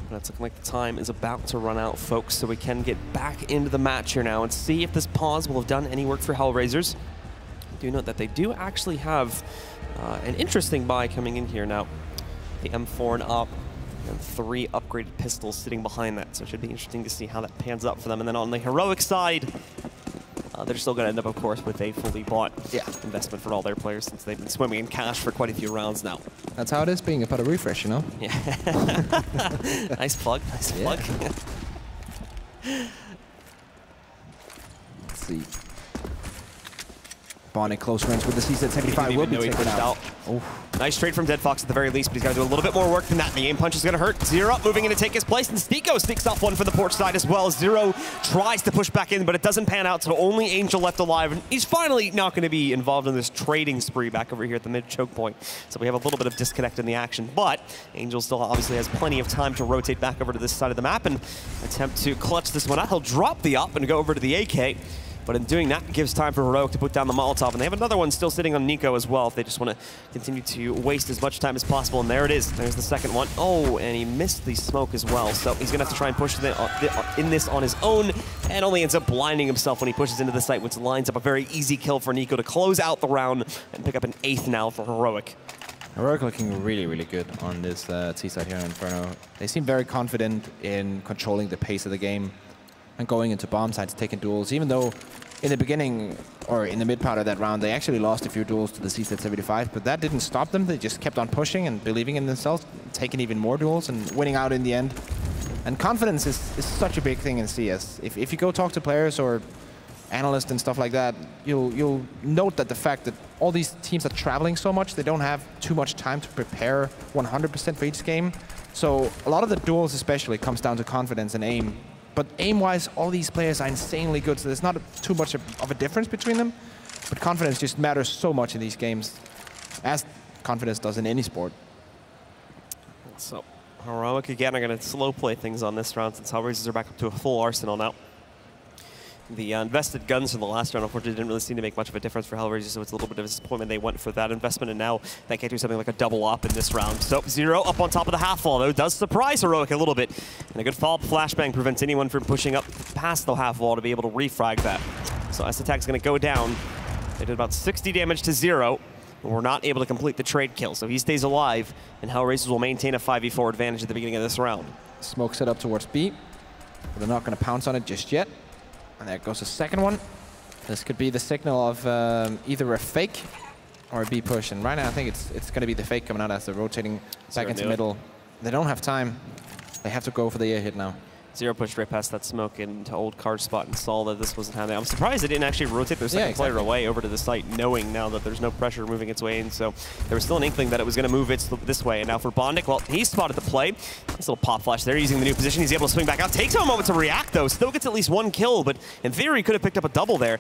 But it's looking like the time is about to run out, folks, so we can get back into the match here now and see if this pause will have done any work for Hellraisers. Do note that they do actually have an interesting buy coming in here now. The M4 and up, and 3 upgraded pistols sitting behind that, so it should be interesting to see how that pans out for them. And then on the Heroic side, they're still going to end up, of course, with a fully bought investment for all their players, since they've been swimming in cash for quite a few rounds now. That's how it is being a part of Refresh, you know? Yeah. Nice plug, nice plug. Let's see. Bonnie close range with the CZ75 will be taken out. Nice trade from Dead Fox at the very least, but he's got to do a little bit more work than that. The aim punch is going to hurt. Zero moving in to take his place, and Sneeko sneaks off one for the porch side as well. Zero tries to push back in, but it doesn't pan out, so only Angel left alive. And he's finally not going to be involved in this trading spree back over here at the mid-choke point. So we have a little bit of disconnect in the action, but Angel still obviously has plenty of time to rotate back over to this side of the map and attempt to clutch this one out. He'll drop the up and go over to the AK. But in doing that, it gives time for Heroic to put down the Molotov. And they have another one still sitting on Nico as well if they just want to continue to waste as much time as possible. And there it is. There's the second one. Oh, and he missed the smoke as well. So he's going to have to try and push in this on his own and only ends up blinding himself when he pushes into the site, which lines up a very easy kill for Nico to close out the round and pick up an 8th now for Heroic. Heroic looking really, really good on this T side here in Inferno. They seem very confident in controlling the pace of the game and going into bomb sites, taking duels, even though in the beginning, or in the mid part of that round, they actually lost a few duels to the CZ75, but that didn't stop them. They just kept on pushing and believing in themselves, taking even more duels and winning out in the end. And confidence is such a big thing in CS. If you go talk to players or analysts and stuff like that, you'll note that the fact that all these teams are traveling so much, they don't have too much time to prepare 100% for each game. So a lot of the duels especially comes down to confidence and aim. But aim-wise, all these players are insanely good, so there's not too much of a difference between them. But confidence just matters so much in these games, as confidence does in any sport. So Heroic again are going to slow play things on this round since Hellraisers are back up to a full arsenal now. The invested guns from the last round, unfortunately, didn't really seem to make much of a difference for Hellraisers, so it's a little bit of a disappointment they went for that investment, and now they can't do something like a double up in this round. So Zero up on top of the half wall, though, does surprise Heroic a little bit. And a good follow-up flashbang prevents anyone from pushing up past the half wall to be able to refrag that. So S-Attack's going to go down. They did about 60 damage to Zero, and we're not able to complete the trade kill, so he stays alive, and Hellraisers will maintain a 5v4 advantage at the beginning of this round. Smoke set up towards B, but they're not going to pounce on it just yet. And there goes the second one. This could be the signal of either a fake or a B push. And right now, I think it's going to be the fake coming out as they're rotating back into middle. They don't have time. They have to go for the air hit now. Zero pushed right past that smoke into old card spot and saw that this wasn't happening. I'm surprised they didn't actually rotate their second player away over to the site, knowing now that there's no pressure moving its way in. So there was still an inkling that it was going to move this way. And now for Bondic, well, he spotted the play. Nice little pop flash there, using the new position. He's able to swing back out. Takes him a moment to react, though. Still gets at least one kill, but in theory, he could have picked up a double there.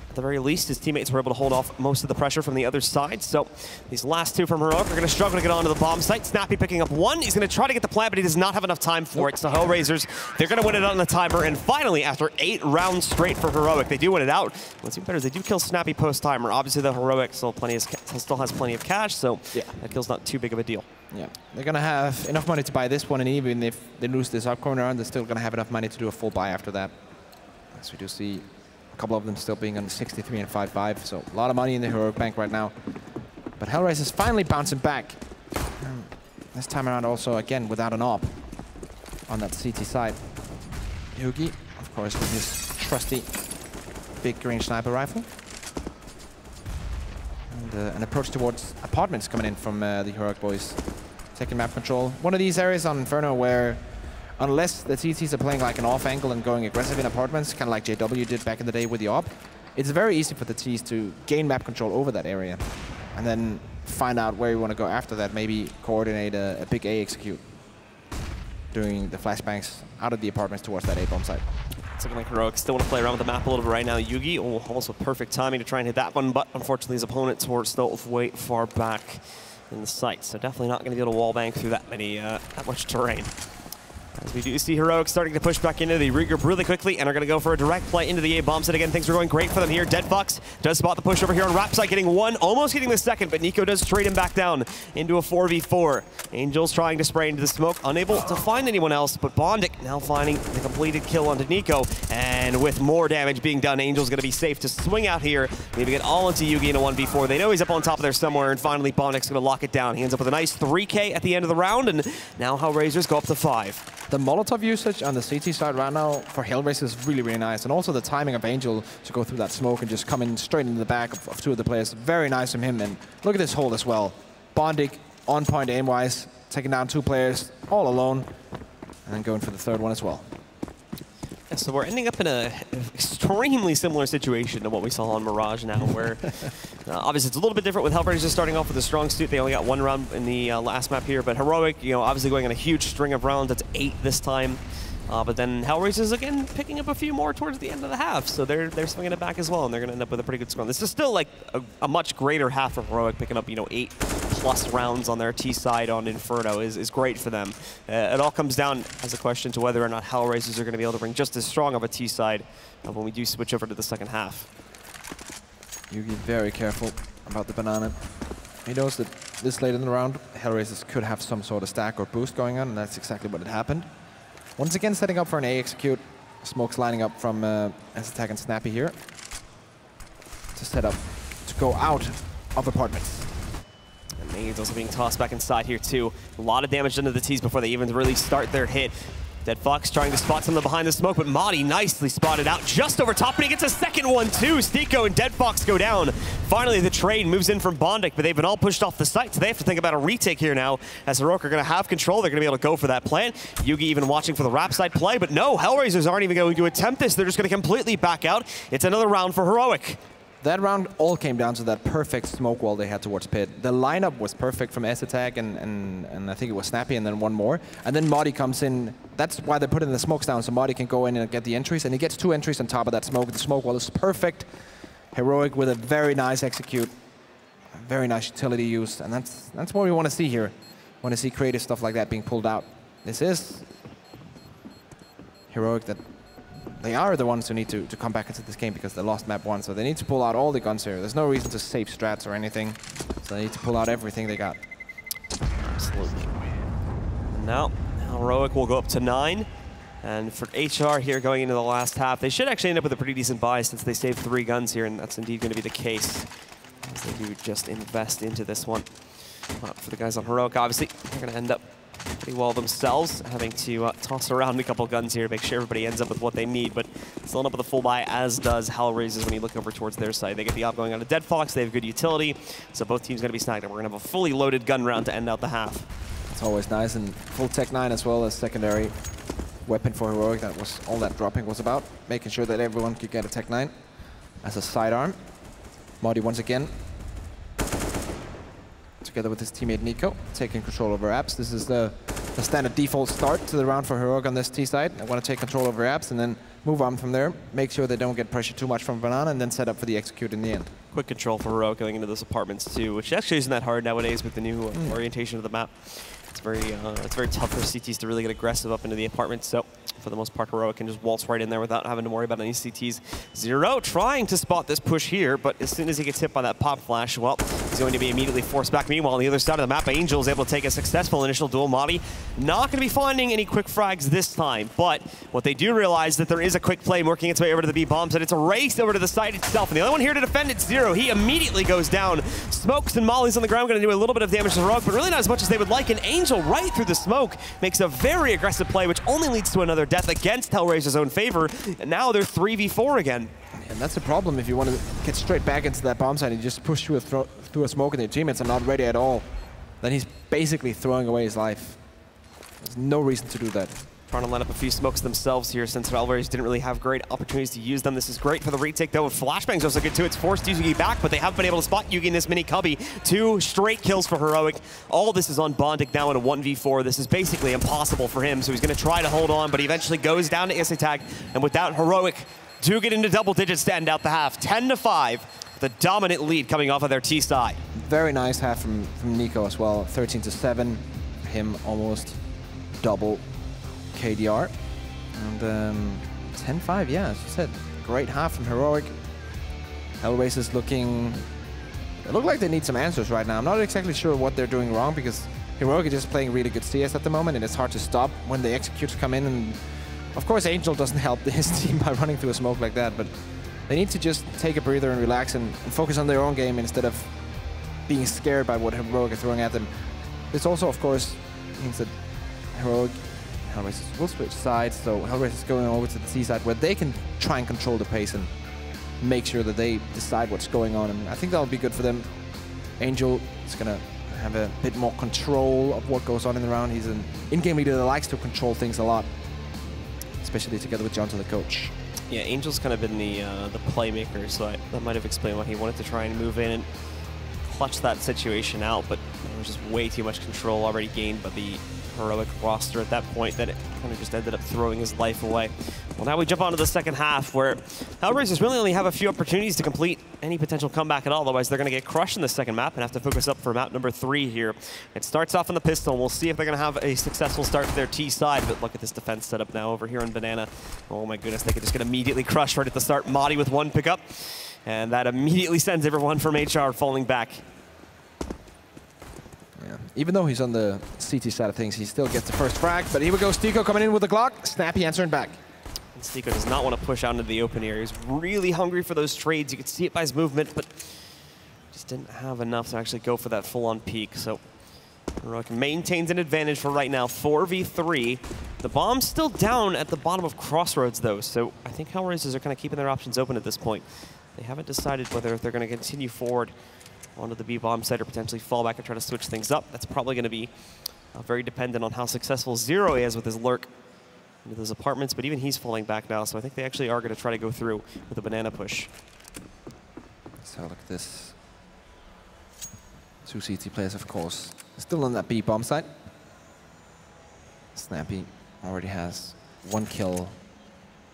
At the very least, his teammates were able to hold off most of the pressure from the other side. So these last two from Heroic are going to struggle to get onto the bomb site. Snappy picking up one. He's going to try to get the plant, but he does not have enough time for it. So Hellraisers, they're going to win it on the timer. And finally, after 8 rounds straight for Heroic, they do win it out. What's even better is they do kill Snappy post-timer. Obviously, the Heroic still has plenty of cash, so that kill's not too big of a deal. Yeah, they're going to have enough money to buy this one, and even if they lose this up corner, they're still going to have enough money to do a full buy after that. As we do see a couple of them still being on 63 and 5-5, so a lot of money in the Heroic bank right now. But Hellraisers is finally bouncing back. This time around also, again, without an AWP on that CT side. Yugi, of course, with his trusty big green sniper rifle. And an approach towards apartments coming in from the Heroic boys. Taking map control. One of these areas on Inferno where, unless the TTs are playing like an off angle and going aggressive in apartments, kind of like JW did back in the day with the AWP, it's very easy for the Ts to gain map control over that area and then find out where you want to go after that, maybe coordinate a big A execute, doing the flashbangs out of the apartments towards that A-bomb site. It's looking like Heroic still want to play around with the map a little bit right now. Yugi, also perfect timing to try and hit that one, but unfortunately his opponents were still way far back in the site, so definitely not going to be able to wallbang through that much terrain. As we do see Heroic starting to push back into the regroup really quickly and are going to go for a direct play into the A-bomb site again. Things are going great for them here. Dead Fox does spot the push over here on Rap site, getting one, almost getting the second, but Nico does trade him back down into a 4v4. Angel's trying to spray into the smoke, unable to find anyone else, but Bondic now finding the completed kill onto Nico. And with more damage being done, Angel's going to be safe to swing out here, leaving it all into Yugi in a 1v4. They know he's up on top of there somewhere, and finally Bondic's going to lock it down. He ends up with a nice 3K at the end of the round, and now Hellraisers go up to 5. The Molotov usage on the CT side right now for Hellraisers is really, really nice. And also the timing of Angel to go through that smoke and just come in straight into the back of two of the players. Very nice from him. And look at this hold as well. Bondic on point aim-wise, taking down 2 players all alone. And then going for the third one as well. So we're ending up in an extremely similar situation to what we saw on Mirage now, where obviously it's a little bit different with Hellraisers starting off with a strong suit. They only got 1 round in the last map here, but Heroic, you know, obviously going on a huge string of rounds. It's 8 this time. But then Hellraisers, again, picking up a few more towards the end of the half, so they're swinging it back as well, and they're going to end up with a pretty good score. This is still like a much greater half for Heroic, picking up, you know, 8+ rounds on their T side on Inferno is great for them. It all comes down as a question to whether or not Hellraisers are going to be able to bring just as strong of a T side when we do switch over to the second half. Yugi very careful about the banana. He knows that this late in the round, Hellraisers could have some sort of stack or boost going on, and that's exactly what had happened. Once again, setting up for an A execute. Smoke's lining up from Attack and Snappy here to set up to go out of apartments. And nades also being tossed back inside here too. A lot of damage done to the T's before they even really start their hit. Dead Fox trying to spot something behind the smoke, but Madi nicely spotted out just over top, and he gets a second one too. Stiko and Dead Fox go down. Finally, the trade moves in from Bondik, but they've been all pushed off the site, so they have to think about a retake here now, as Heroic are going to have control. They're going to be able to go for that plant. Yugi even watching for the wrap side play, but no, Hellraisers aren't even going to attempt this. They're just going to completely back out. It's another round for Heroic. That round all came down to that perfect smoke wall they had towards pit. The lineup was perfect from S-Attack and I think it was Snappy and then one more. And then Madi comes in. That's why they put in the smokes down, so Madi can go in and get the entries. And he gets 2 entries on top of that smoke. The smoke wall is perfect. Heroic with a very nice execute. Very nice utility use. And that's what we want to see here. Want to see creative stuff like that being pulled out. This is Heroic that they are the ones who need to come back into this game because they lost map 1, so they need to pull out all the guns here. There's no reason to save strats or anything, so they need to pull out everything they got. Absolutely. Now, Heroic will go up to 9, and for HR here going into the last half, they should actually end up with a pretty decent buy since they saved 3 guns here, and that's indeed going to be the case, as they do just invest into this one. For the guys on Heroic, obviously, they're going to end up pretty well themselves, having to toss around a couple guns here, make sure everybody ends up with what they need, but still end up with a full buy, as does Hellraisers when you look over towards their side. They get the op going on to Dead Fox, they have good utility, so both teams going to be snagged, and we're going to have a fully loaded gun round to end out the half. It's always nice, and full Tech 9 as well as secondary weapon for Heroic. That was all that dropping was about, making sure that everyone could get a Tech 9 as a sidearm. Modi once again, together with his teammate Nico, taking control over apps. This is the standard default start to the round for Heroic on this T side. I want to take control over apps and then move on from there, make sure they don't get pressured too much from Banana, and then set up for the execute in the end. Quick control for Heroic going into those apartments too, which actually isn't that hard nowadays with the new orientation of the map. It's very tough for CTs to really get aggressive up into the apartments, so for the most part, Heroic can just waltz right in there without having to worry about any CTs. Zero trying to spot this push here, but as soon as he gets hit by that pop flash, well, he's going to be immediately forced back. Meanwhile, on the other side of the map, Angel is able to take a successful initial duel. Madi not going to be finding any quick frags this time, but what they do realize is that there is a quick play working its way over to the B bombs, and it's a race over to the site itself. And the only one here to defend it, Zero. He immediately goes down. Smokes and Molly's on the ground, going to do a little bit of damage to Heroic, but really not as much as they would like. And Angel, right through the smoke, makes a very aggressive play, which only leads to another death against Hellraiser's own favor. And now they're 3v4 again. And that's the problem if you want to get straight back into that bomb site and just push through a smoke and your teammates are not ready at all. Then he's basically throwing away his life. There's no reason to do that. Trying to line up a few smokes themselves here since Hellraisers didn't really have great opportunities to use them. This is great for the retake though. Flashbang's also good too. It's forced Yugi back, but they haven't been able to spot Yugi in this mini cubby. 2 straight kills for Heroic. All this is on Bondik now in a 1v4. This is basically impossible for him, so he's going to try to hold on, but he eventually goes down to S-Attack, and without Heroic, do get into double digits to end out the half. 10-5, the dominant lead coming off of their T side. Very nice half from Nico as well. 13-7, him almost double KDR. And 10-5, yeah, as you said, great half from Heroic. Hellraisers looking... They look like they need some answers right now. I'm not exactly sure what they're doing wrong because Heroic is just playing really good CS at the moment, and it's hard to stop when the executes come in. And of course, Angel doesn't help his team by running through a smoke like that, but they need to just take a breather and relax and focus on their own game instead of being scared by what Heroic are throwing at them. This also, of course, means that Hellraisers will switch sides, so Hellraisers is going over to the C side where they can try and control the pace and make sure that they decide what's going on, and I think that'll be good for them. Angel is going to have a bit more control of what goes on in the round. He's an in-game leader that likes to control things a lot, especially together with John to the coach. Yeah, Angel's kind of been the playmaker, so that might have explained why he wanted to try and move in and clutch that situation out, but there was just way too much control already gained by the Heroic roster at that point that it kind of just ended up throwing his life away. Well, now we jump on to the second half where Hellraisers really only have a few opportunities to complete any potential comeback at all. Otherwise, they're going to get crushed in the second map and have to focus up for map number 3 here. It starts off on the pistol. We'll see if they're going to have a successful start to their T side, but look at this defense setup now over here on Banana. Oh my goodness, they could just get immediately crushed right at the start. Madi with 1 pickup, and that immediately sends everyone from HR falling back. Yeah. Even though he's on the CT side of things, he still gets the first frag. But here we go, Stiko coming in with the Glock. Snappy answering back. And Stiko does not want to push out into the open area. He's really hungry for those trades. You can see it by his movement, but just didn't have enough to actually go for that full-on peak. So Heroic maintains an advantage for right now, 4v3. The bomb's still down at the bottom of Crossroads, though, so I think Hellraisers are kind of keeping their options open at this point. They haven't decided whether they're going to continue forward onto the B bomb site or potentially fall back and try to switch things up. That's probably going to be very dependent on how successful Zero is with his lurk into those apartments, but even he's falling back now, so I think they actually are going to try to go through with a banana push. So look at this. 2 CT players, of course, still on that B bomb site. Snappy already has 1 kill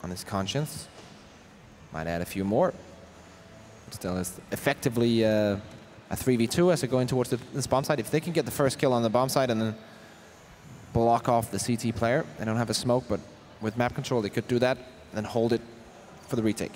on his conscience. Might add a few more. Still is effectively a 3v2 as they're going towards this bomb site. If they can get the first kill on the bomb site and then block off the CT player, they don't have a smoke, but with map control they could do that and then hold it for the retake.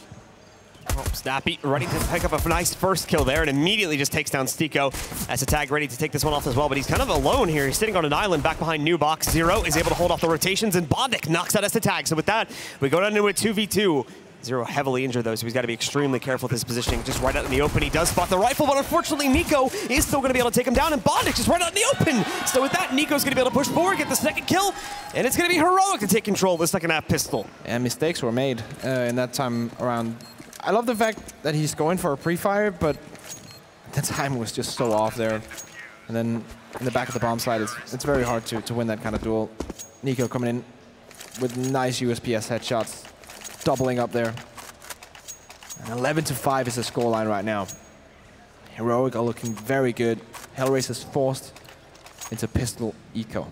Oh, Snappy ready to pick up a nice first kill there and immediately just takes down Stiko as a tag ready to take this one off as well, but he's kind of alone here. He's sitting on an island back behind New Box. Zero is able to hold off the rotations and Bondic knocks out as a tag. So with that, we go down into a 2v2. Zero heavily injured though, so he's got to be extremely careful with his positioning. Just right out in the open, he does spot the rifle, but unfortunately Nico is still going to be able to take him down, and Bondic just right out in the open. So with that, Nico's going to be able to push forward, get the second kill, and it's going to be Heroic to take control of the second half pistol. And mistakes were made in that time around. I love the fact that he's going for a pre-fire, but the time was just so off there. And then in the back of the bomb side, it's very hard to win that kind of duel. Nico coming in with nice USPS headshots. Doubling up there. And 11-5 is the scoreline right now. Heroic are looking very good. Hellraisers forced into pistol eco.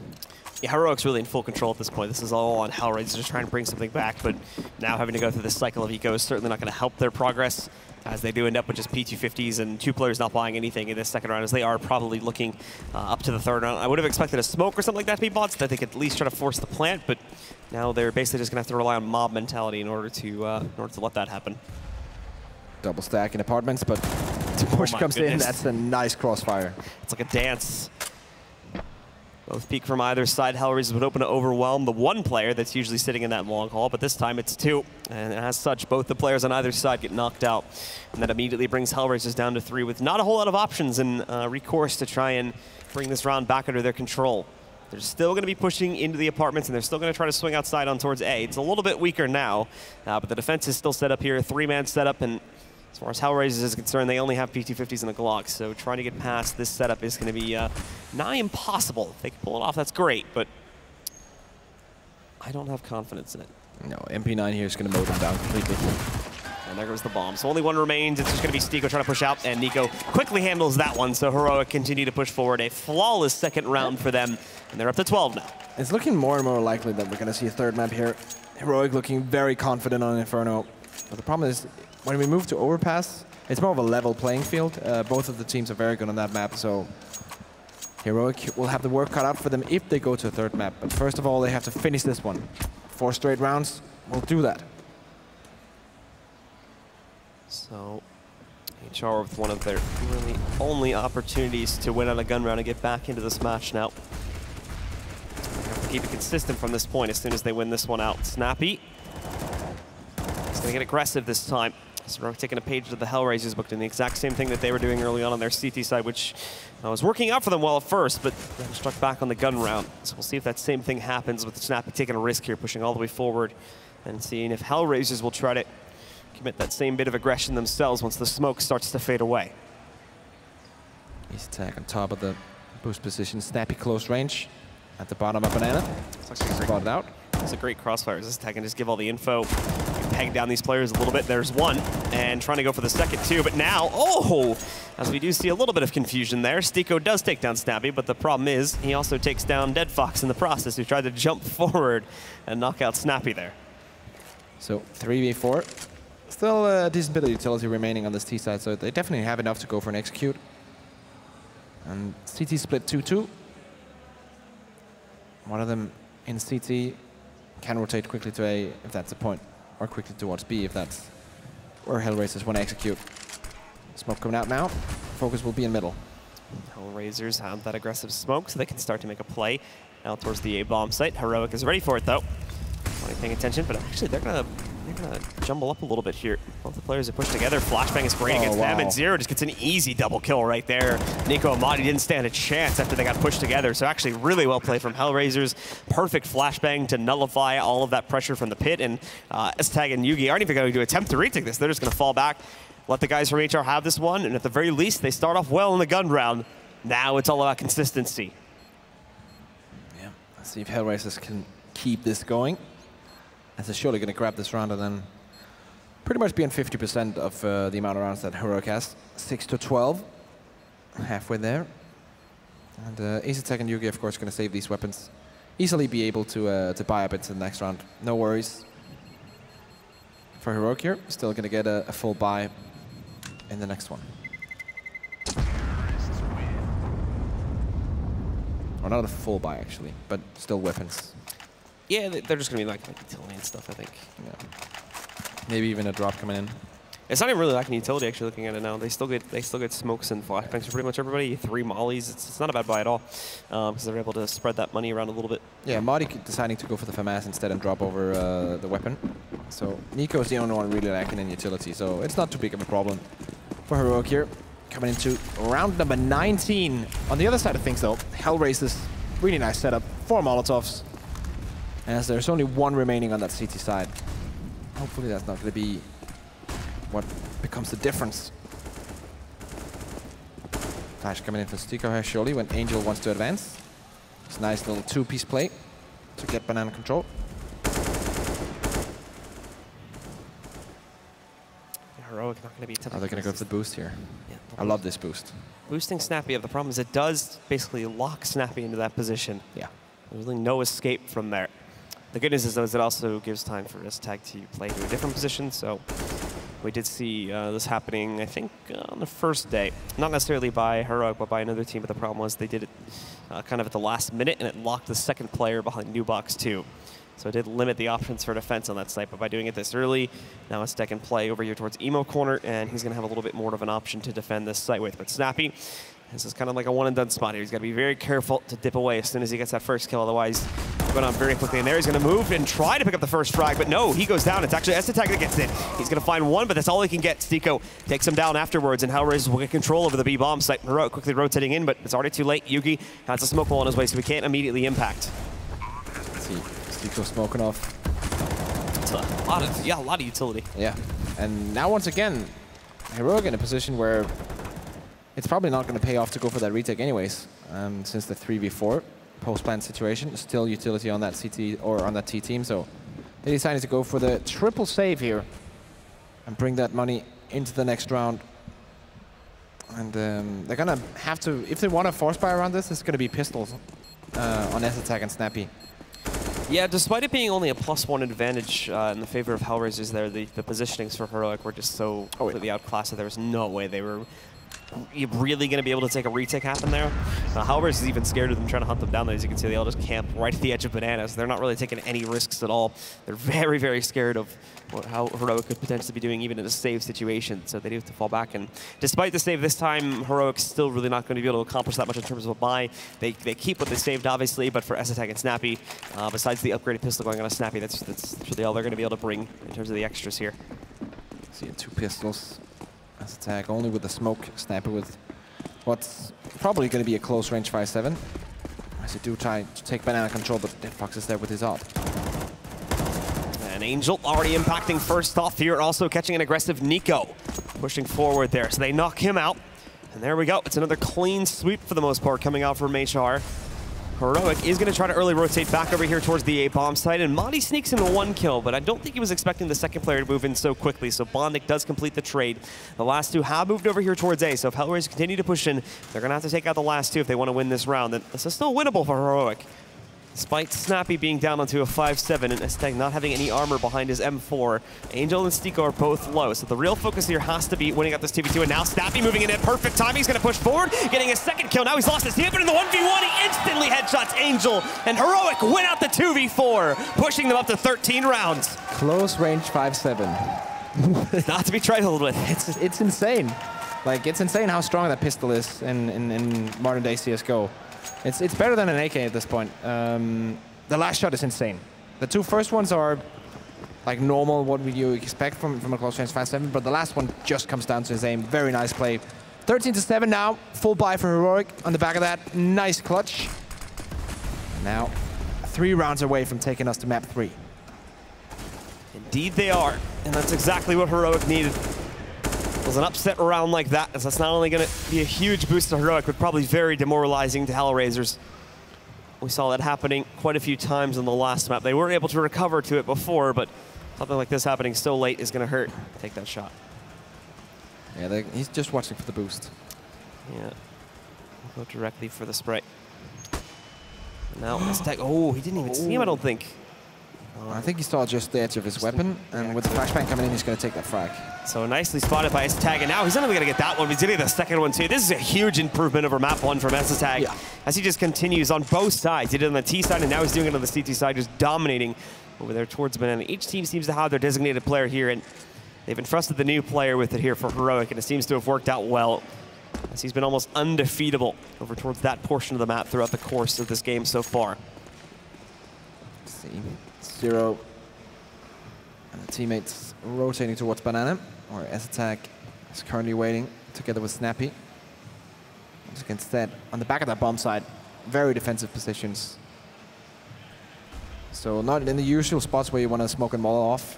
Yeah, Heroic's really in full control at this point. This is all on Hellraisers just trying to bring something back, but now having to go through this cycle of eco is certainly not going to help their progress, as they do end up with just P250s and 2 players not buying anything in this second round, as they are probably looking up to the third round. I would have expected a smoke or something like that to be bought, so that they could at least try to force the plant, but now they're basically just going to have to rely on mob mentality in order to let that happen. Double stack in apartments, but the push comes in. That's a nice crossfire. It's like a dance. Both peak from either side. Hellraisers would open to overwhelm the 1 player that's usually sitting in that long hall, but this time it's 2. And as such, both the players on either side get knocked out. And that immediately brings Hellraisers down to 3 with not a whole lot of options and recourse to try and bring this round back under their control. They're still going to be pushing into the apartments, and they're still going to try to swing outside on towards A. It's a little bit weaker now, but the defense is still set up here, 3-man setup, and as far as Hellraisers is concerned, they only have P250s and a Glock, so trying to get past this setup is going to be nigh impossible. If they can pull it off, that's great, but I don't have confidence in it. No, MP9 here is going to mow them down completely. And there goes the bomb. So only 1 remains. It's just going to be Stiko trying to push out, and Nico quickly handles that one, so Heroic continue to push forward. A flawless second round for them, and they're up to 12 now. It's looking more and more likely that we're going to see a third map here. Heroic looking very confident on Inferno, but the problem is, when we move to Overpass, it's more of a level playing field. Both of the teams are very good on that map, so Heroic will have the work cut out for them if they go to a third map. But first of all, they have to finish this one. 4 straight rounds will do that. So HR with one of their really only opportunities to win on a gun round and get back into this match now. They have to keep it consistent from this point as soon as they win this one out. Snappy. He's going to get aggressive this time. So taking a page to the Hellraisers book, doing the exact same thing that they were doing early on their CT side, which was working out for them well at first, but then struck back on the gun round. So we'll see if that same thing happens with Snappy taking a risk here, pushing all the way forward, and seeing if Hellraisers will try to commit that same bit of aggression themselves once the smoke starts to fade away. Easy attack on top of the boost position. Snappy close range at the bottom of Banana. Spotted out. It's a great crossfire. This attack can just give all the info. Peg down these players a little bit. There's one, and trying to go for the second too. But now, oh, as we do see a little bit of confusion there, Stiko does take down Snappy, but the problem is he also takes down Dead Fox in the process, who tried to jump forward and knock out Snappy there. So 3v4. Still a decent bit of utility remaining on this T side, so they definitely have enough to go for an execute. And CT split 2-2. One of them in CT can rotate quickly to A if that's the point, or quickly towards B if that's where Hellraisers want to execute. Smoke coming out now. Focus will be in middle. Hellraisers have that aggressive smoke, so they can start to make a play out towards the A bomb site. Heroic is ready for it though. Not paying attention, but actually they're gonna jumble up a little bit here. Both the players are pushed together. Flashbang is great against them, and Zero just gets an easy double kill right there. Nico and Madi didn't stand a chance after they got pushed together, so actually really well played from Hellraisers. Perfect flashbang to nullify all of that pressure from the pit, and S-Tag and Yugi aren't even going to attempt to retake this. They're just going to fall back, let the guys from HR have this one, and at the very least, they start off well in the gun round. Now it's all about consistency. Yeah, let's see if Hellraisers can keep this going. As they're surely going to grab this round and then pretty much be on 50% of the amount of rounds that Heroic has. 6-12, halfway there. And ASTRO and Yugi, of course, going to save these weapons. Easily be able to buy up into the next round. No worries. For Heroic here, still going to get a full buy in the next one. Or not a full buy, actually, but still weapons. Yeah, they're just going to be like utility and stuff, I think. Yeah. Maybe even a drop coming in. It's not even really lacking utility, actually, looking at it now. They still get smokes and flashbangs for pretty much everybody. 3 mollies. It's not a bad buy at all, because they're able to spread that money around a little bit. Yeah, Madi deciding to go for the FAMAS instead and drop over the weapon. So Nico is the only one really lacking in utility, so it's not too big of a problem for Heroic here. Coming into round number 19. On the other side of things, though, Hellraisers, really nice setup. 4 Molotovs. As there's only 1 remaining on that CT side. Hopefully that's not going to be what becomes the difference. Flash coming in for Stiko here surely when Angel wants to advance. It's a nice little 2-piece play to get banana control. Heroic not going to be tempted. Oh, they're going to go for the boost here. Yeah, I love this boost. Boosting Snappy, the problem is it does basically lock Snappy into that position. Yeah. There's really no escape from there. The good news is, though, is it also gives time for S-Tag to play to a different position, so we did see this happening, I think, on the first day. Not necessarily by Heroic, but by another team, but the problem was they did it kind of at the last minute, and it locked the second player behind New Box 2. So it did limit the options for defense on that site, but by doing it this early, now S-Tag can play over here towards Emo Corner, and he's going to have a little bit more of an option to defend this site with. But Snappy, this is kind of like a one-and-done spot here. He's got to be very careful to dip away as soon as he gets that first kill, otherwise going on very quickly. And there he's going to move and try to pick up the first frag, but no, he goes down. It's actually S-Tag that gets it. He's going to find one, but that's all he can get. Stiko takes him down afterwards, and Hellraisers will get control over the B bomb site. Heroic quickly rotating in, but it's already too late. Yugi has a smoke wall on his way, so he can't immediately impact. Let's see, Stiko smoking off. It's a lot of utility. Yeah, and now once again, Heroic in a position where it's probably not going to pay off to go for that retake anyways, since the 3v4 post-plant situation. Still utility on that CT or on that T team, so they decided to go for the triple save here and bring that money into the next round. And they're going to have to, if they want to force buy around this, it's going to be pistols on S-Tag and Snappy. Yeah, despite it being only a +1 advantage in the favor of Hellraisers there, the positionings for Heroic were just so completely outclassed that there was no way they were really going to be able to take a retake happen there. Hellraisers is even scared of them trying to hunt them down there. As you can see, they all just camp right at the edge of bananas. They're not really taking any risks at all. They're very, very scared of how Heroic could potentially be doing even in a save situation, so they do have to fall back. And despite the save this time, Heroic's still really not going to be able to accomplish that much in terms of a buy. They keep what they saved, obviously, but for S-Tag and Snappy, besides the upgraded pistol going on a Snappy, that's really all they're going to be able to bring in terms of the extras here. See, 2 pistols. S-Tag only with the smoke, Snappy with what's probably going to be a close range 5-7. As they do try to take banana control, but Dead Fox is there with his AWP. And Angel already impacting first off here, also catching an aggressive Nico, pushing forward there. So they knock him out, and there we go. It's another clean sweep for the most part coming out from HR. Heroic is going to try to early rotate back over here towards the A bomb site, and Monty sneaks into 1 kill, but I don't think he was expecting the second player to move in so quickly, so Bondic does complete the trade. The last 2 have moved over here towards A, so if Hellraisers continue to push in, they're going to have to take out the last 2 if they want to win this round, and this is still winnable for Heroic. Despite Snappy being down onto a 5-7 and Esteg not having any armor behind his M4, Angel and Stiko are both low. So the real focus here has to be winning out this 2v2. And now Snappy moving in at perfect time. He's going to push forward, getting a second kill. Now he's lost his team, but in the 1v1, he instantly headshots Angel. And Heroic win out the 2v4, pushing them up to 13 rounds. Close range 5-7. Not to be trifled with. It's insane. Like, it's insane how strong that pistol is in modern day CSGO. It's better than an AK at this point. The last shot is insane. The 2 first ones are like normal, what would you expect from a close range 5-7, but the last one just comes down to his aim. Very nice play. 13-7 now, full buy for Heroic on the back of that. Nice clutch. Now, 3 rounds away from taking us to map 3. Indeed they are, and that's exactly what Heroic needed. It was an upset round like that, as that's not only going to be a huge boost to Heroic, but probably very demoralizing to Hellraisers. We saw that happening quite a few times in the last map. They weren't able to recover to it before, but something like this happening so late is going to hurt. Take that shot. Yeah, he's just watching for the boost. Yeah, we'll go directly for the spray. Now, Aztec, oh, he didn't even see him, I don't think. I think he saw just the edge of his weapon, and with the flashbang coming in, he's going to take that frag. So nicely spotted by Estag, and now he's not only going to get that one, but he's going to get the second one too. This is a huge improvement over map 1 from Estag, as he just continues on both sides. He did it on the T side, and now he's doing it on the CT side, just dominating over there towards Banana. Each team seems to have their designated player here, and they've entrusted the new player with it here for Heroic, and it seems to have worked out well, as he's been almost undefeatable over towards that portion of the map throughout the course of this game so far. Let's see. Zero. And the teammates rotating towards Banana, or Estag is currently waiting together with Snappy. Instead, on the back of that bomb side, very defensive positions. So not in the usual spots where you want to smoke and mollo off.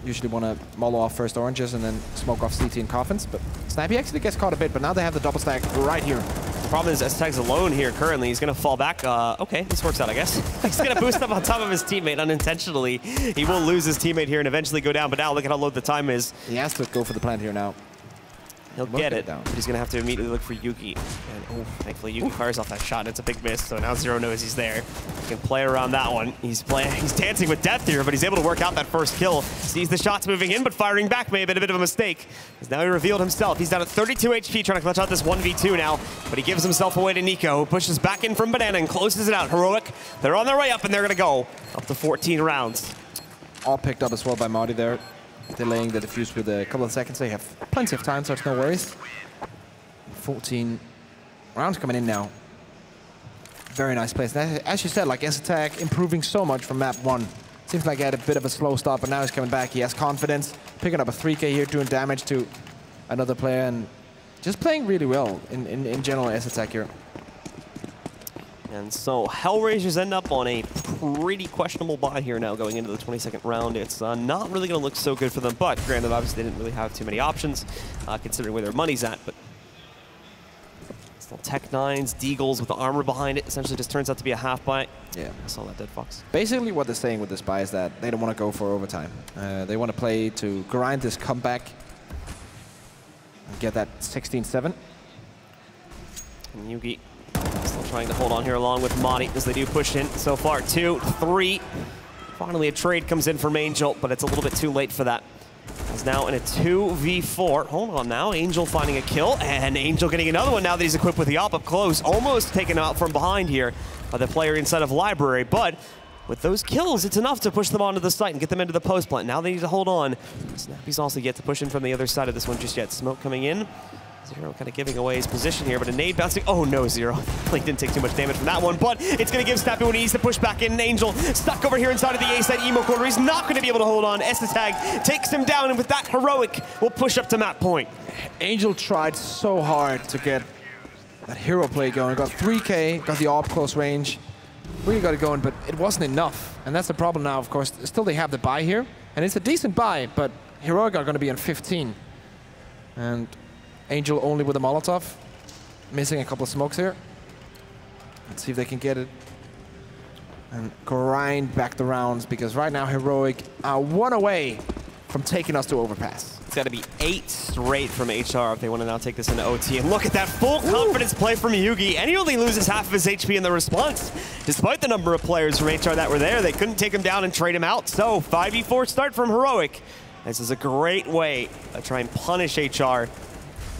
Usually want to mollo off first oranges and then smoke off CT and coffins, but Snappy actually gets caught a bit, but now they have the double stack right here. The problem is Estag's alone here currently. He's going to fall back. Okay, this works out, I guess. He's going to boost up on top of his teammate unintentionally. He will lose his teammate here and eventually go down, but now look at how low the time is. He has to go for the plant here now. He'll get it, but he's going to have to immediately look for Yuki. And oh, thankfully Yuki fires off that shot, and it's a big miss, so now Zero knows he's there. He can play around that one. He's dancing with death here, but he's able to work out that first kill. Sees the shots moving in, but firing back may have been a bit of a mistake. Because now he revealed himself. He's down at 32 HP, trying to clutch out this 1v2 now, but he gives himself away to Nico, who pushes back in from Banana and closes it out. Heroic, they're on their way up, and they're going to go up to 14 rounds. All picked up as well by Marty there, delaying the defuse with a couple of seconds. They have plenty of time, so it's no worries. 14 rounds coming in now. Very nice place. As you said, like Estag improving so much from map 1. Seems like he had a bit of a slow start, but now he's coming back. He has confidence, picking up a 3K here, doing damage to another player, and just playing really well in general Estag here. And so Hellraisers end up on a pretty questionable buy here now going into the 22nd round. It's not really going to look so good for them, but granted, obviously they didn't really have too many options considering where their money's at. But still Tech 9s, Deagles with the armor behind it, essentially just turns out to be a half buy. Yeah, I saw that Dead Fox. Basically what they're saying with this buy is that they don't want to go for overtime. They want to play to grind this comeback and get that 16-7. And Yugi still trying to hold on here along with Monty as they do push in so far. 2, 3. Finally a trade comes in from Angel, but it's a little bit too late for that. He's now in a 2v4. Hold on now. Angel finding a kill, and Angel getting another one now that he's equipped with the op up close. Almost taken out from behind here by the player inside of Library, but with those kills, it's enough to push them onto the site and get them into the post plant. Now they need to hold on. Snappy's also yet to push in from the other side of this one just yet. Smoke coming in. Zero kind of giving away his position here, but a nade bouncing. Oh no, Zero. He didn't take too much damage from that one, but it's going to give Snappy what he needs to push back in. Angel stuck over here inside of the A side emo corner. He's not going to be able to hold on. Estag takes him down, and with that, Heroic will push up to map point. Angel tried so hard to get that hero play going. Got 3K, got the AWP close range. Really got it going, but it wasn't enough. And that's the problem now, of course. Still they have the buy here, and it's a decent buy, but Heroic are going to be on 15. And Angel only with a Molotov, missing a couple of smokes here. Let's see if they can get it and grind back the rounds, because right now Heroic are 1 away from taking us to overpass. It's got to be 8 straight from HR if they want to now take this into OT. And look at that full confidence play from Yugi. And he only loses half of his HP in the response. Despite the number of players from HR that were there, they couldn't take him down and trade him out. So 5v4 start from Heroic. This is a great way to try and punish HR,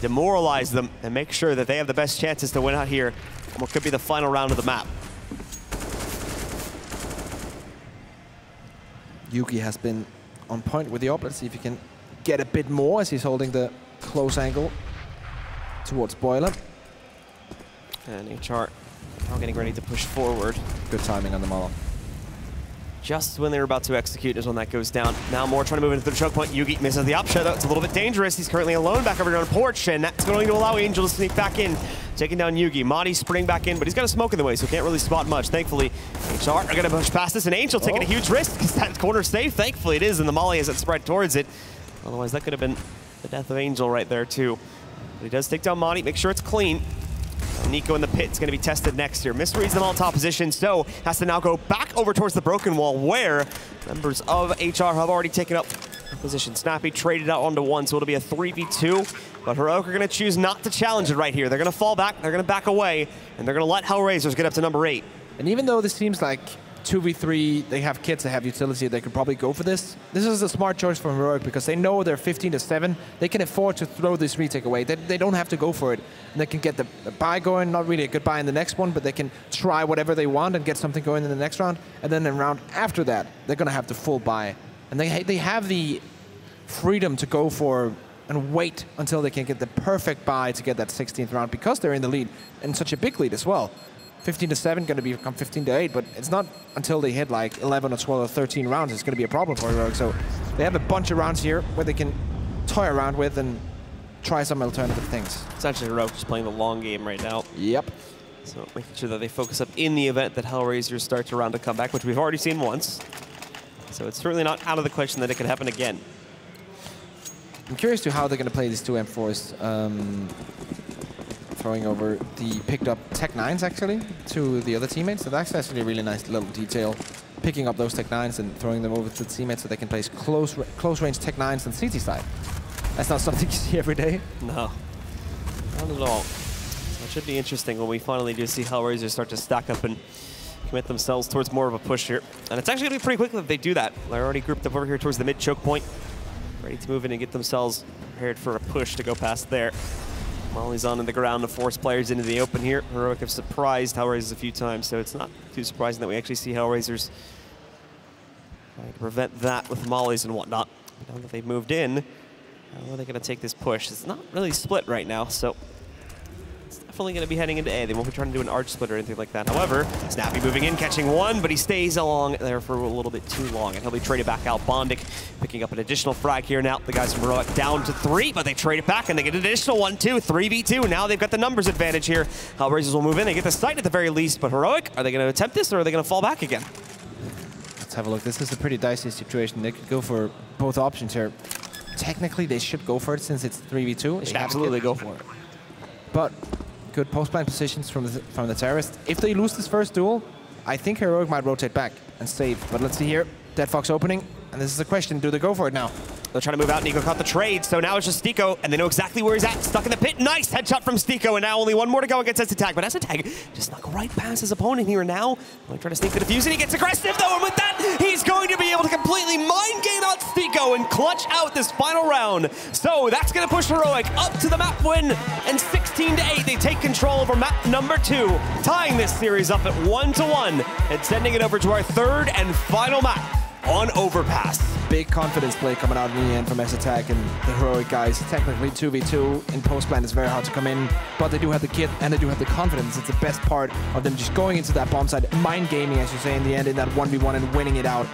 demoralize them, and make sure that they have the best chances to win out here on what could be the final round of the map. Yugi has been on point with the op. Let's see if he can get a bit more as he's holding the close angle towards Boiler. And HR now getting ready to push forward. Good timing on the Molo. Just when they were about to execute is when that goes down. Now more trying to move into the choke point. Yugi misses the option, though. It's a little bit dangerous. He's currently alone back over here on porch, and that's going to allow Angel to sneak back in, taking down Yugi. Madi sprinting back in, but he's got a smoke in the way, so can't really spot much. Thankfully, HR are going to push past this, and Angel taking a huge risk because that corner's safe. Thankfully it is, and the Molly hasn't spread towards it. Otherwise, that could have been the death of Angel right there, too. But he does take down Madi, make sure it's clean. Nico in the pit is going to be tested next here. Misreads them all top position, so has to now go back over towards the broken wall, where members of HR have already taken up position. Snappy traded out onto 1, so it'll be a 3v2. But Heroic are going to choose not to challenge it right here. They're going to fall back, they're going to back away, and they're going to let Hellraisers get up to number 8. And even though this seems like 2v3, they have kits that have utility, they could probably go for this. This is a smart choice from Heroic because they know they're 15-7. They can afford to throw this retake away. They don't have to go for it. And they can get the buy going, not really a good buy in the next one, but they can try whatever they want and get something going in the next round. And then in round after that, they're going to have the full buy. And they have the freedom to go for and wait until they can get the perfect buy to get that 16th round, because they're in the lead, and such a big lead as well. 15-7, going to become 15-8, but it's not until they hit like 11 or 12 or 13 rounds it's going to be a problem for Heroic. So they have a bunch of rounds here where they can toy around with and try some alternative things. Essentially, Heroic just playing the long game right now. Yep. So making sure that they focus up in the event that Hellraisers start to round a comeback, which we've already seen once. So it's certainly not out of the question that it could happen again. I'm curious to how they're going to play these two M4s. Throwing over the picked up Tech 9s actually to the other teammates. So that's actually a really nice little detail. Picking up those Tech 9s and throwing them over to the teammates so they can place close range Tech 9s on CT side. That's not something you see every day. No, not at all. So it should be interesting when we finally do see Hellraisers start to stack up and commit themselves towards more of a push here. And it's actually going to be pretty quick if they do that. They're already grouped up over here towards the mid choke point, ready to move in and get themselves prepared for a push to go past there. Molly's on the ground to force players into the open here. Heroic have surprised Hellraisers a few times, so it's not too surprising that we actually see Hellraisers trying to prevent that with Mollies and whatnot. But now that they've moved in, how are they going to take this push? It's not really split right now, so it's definitely going to be heading into A. They won't be trying to do an arch split or anything like that. However, Snappy moving in, catching 1, but he stays along there for a little bit too long, and he'll be traded back out. Bondic picking up an additional frag here now. The guys from Heroic down to 3, but they trade it back, and they get an additional 1, 2, 3v2. Now they've got the numbers advantage here. Hellraisers will move in. They get the site at the very least, but Heroic, are they going to attempt this, or are they going to fall back again? Let's have a look. This is a pretty dicey situation. They could go for both options here. Technically, they should go for it since it's 3v2. They should absolutely go for it. But good post-plant positions from the terrorists. If they lose this first duel, I think Heroic might rotate back and save. But let's see here. Dead Fox opening. And this is the question. Do they go for it now? They're trying to move out. Nico caught the trade, so now it's just Stiko, and they know exactly where he's at. Stuck in the pit. Nice headshot from Stiko, and now only 1 more to go against Tag. But Tag just snuck right past his opponent here now. Trying to sneak the defuse, and he gets aggressive, though, and with that, he's going to be able to completely mind game out Stiko and clutch out this final round. So that's going to push Heroic up to the map win, and 16-8, they take control over map number 2, tying this series up at 1-1, and sending it over to our 3rd and final map on Overpass. Big confidence play coming out in the end from Attack and the Heroic guys. Technically 2v2 in post-plant is very hard to come in, but they do have the kit and they do have the confidence. It's the best part of them just going into that bomb side, mind gaming, as you say, in the end, in that 1v1 and winning it out.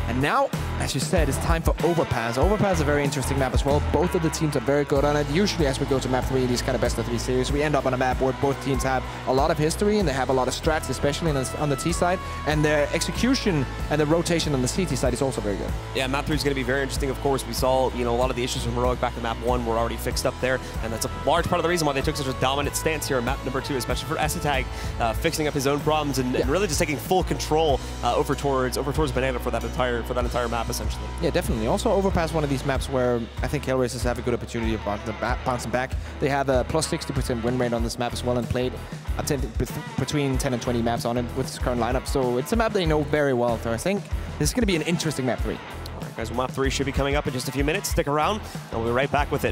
And now as you said, it's time for Overpass. Overpass is a very interesting map as well. Both of the teams are very good on it. Usually as we go to map 3 in these kind of best of 3 series, we end up on a map where both teams have a lot of history and they have a lot of strats, especially on the T side. And their execution and the rotation on the CT side is also very good. Yeah, map 3 is going to be very interesting, of course. We saw, a lot of the issues from Heroic back in map 1 were already fixed up there. And that's a large part of the reason why they took such a dominant stance here in map number 2, especially for Esatag, fixing up his own problems and really just taking full control over towards Banana for that entire map, essentially. Yeah, definitely. Also, Overpass one of these maps where I think Hellraisers have a good opportunity of bouncing back. They have a plus 60% win rate on this map as well and played between 10 and 20 maps on it with this current lineup. So it's a map they know very well. So I think this is going to be an interesting map 3. All right, guys, well, map 3 should be coming up in just a few minutes. Stick around, and we'll be right back with it.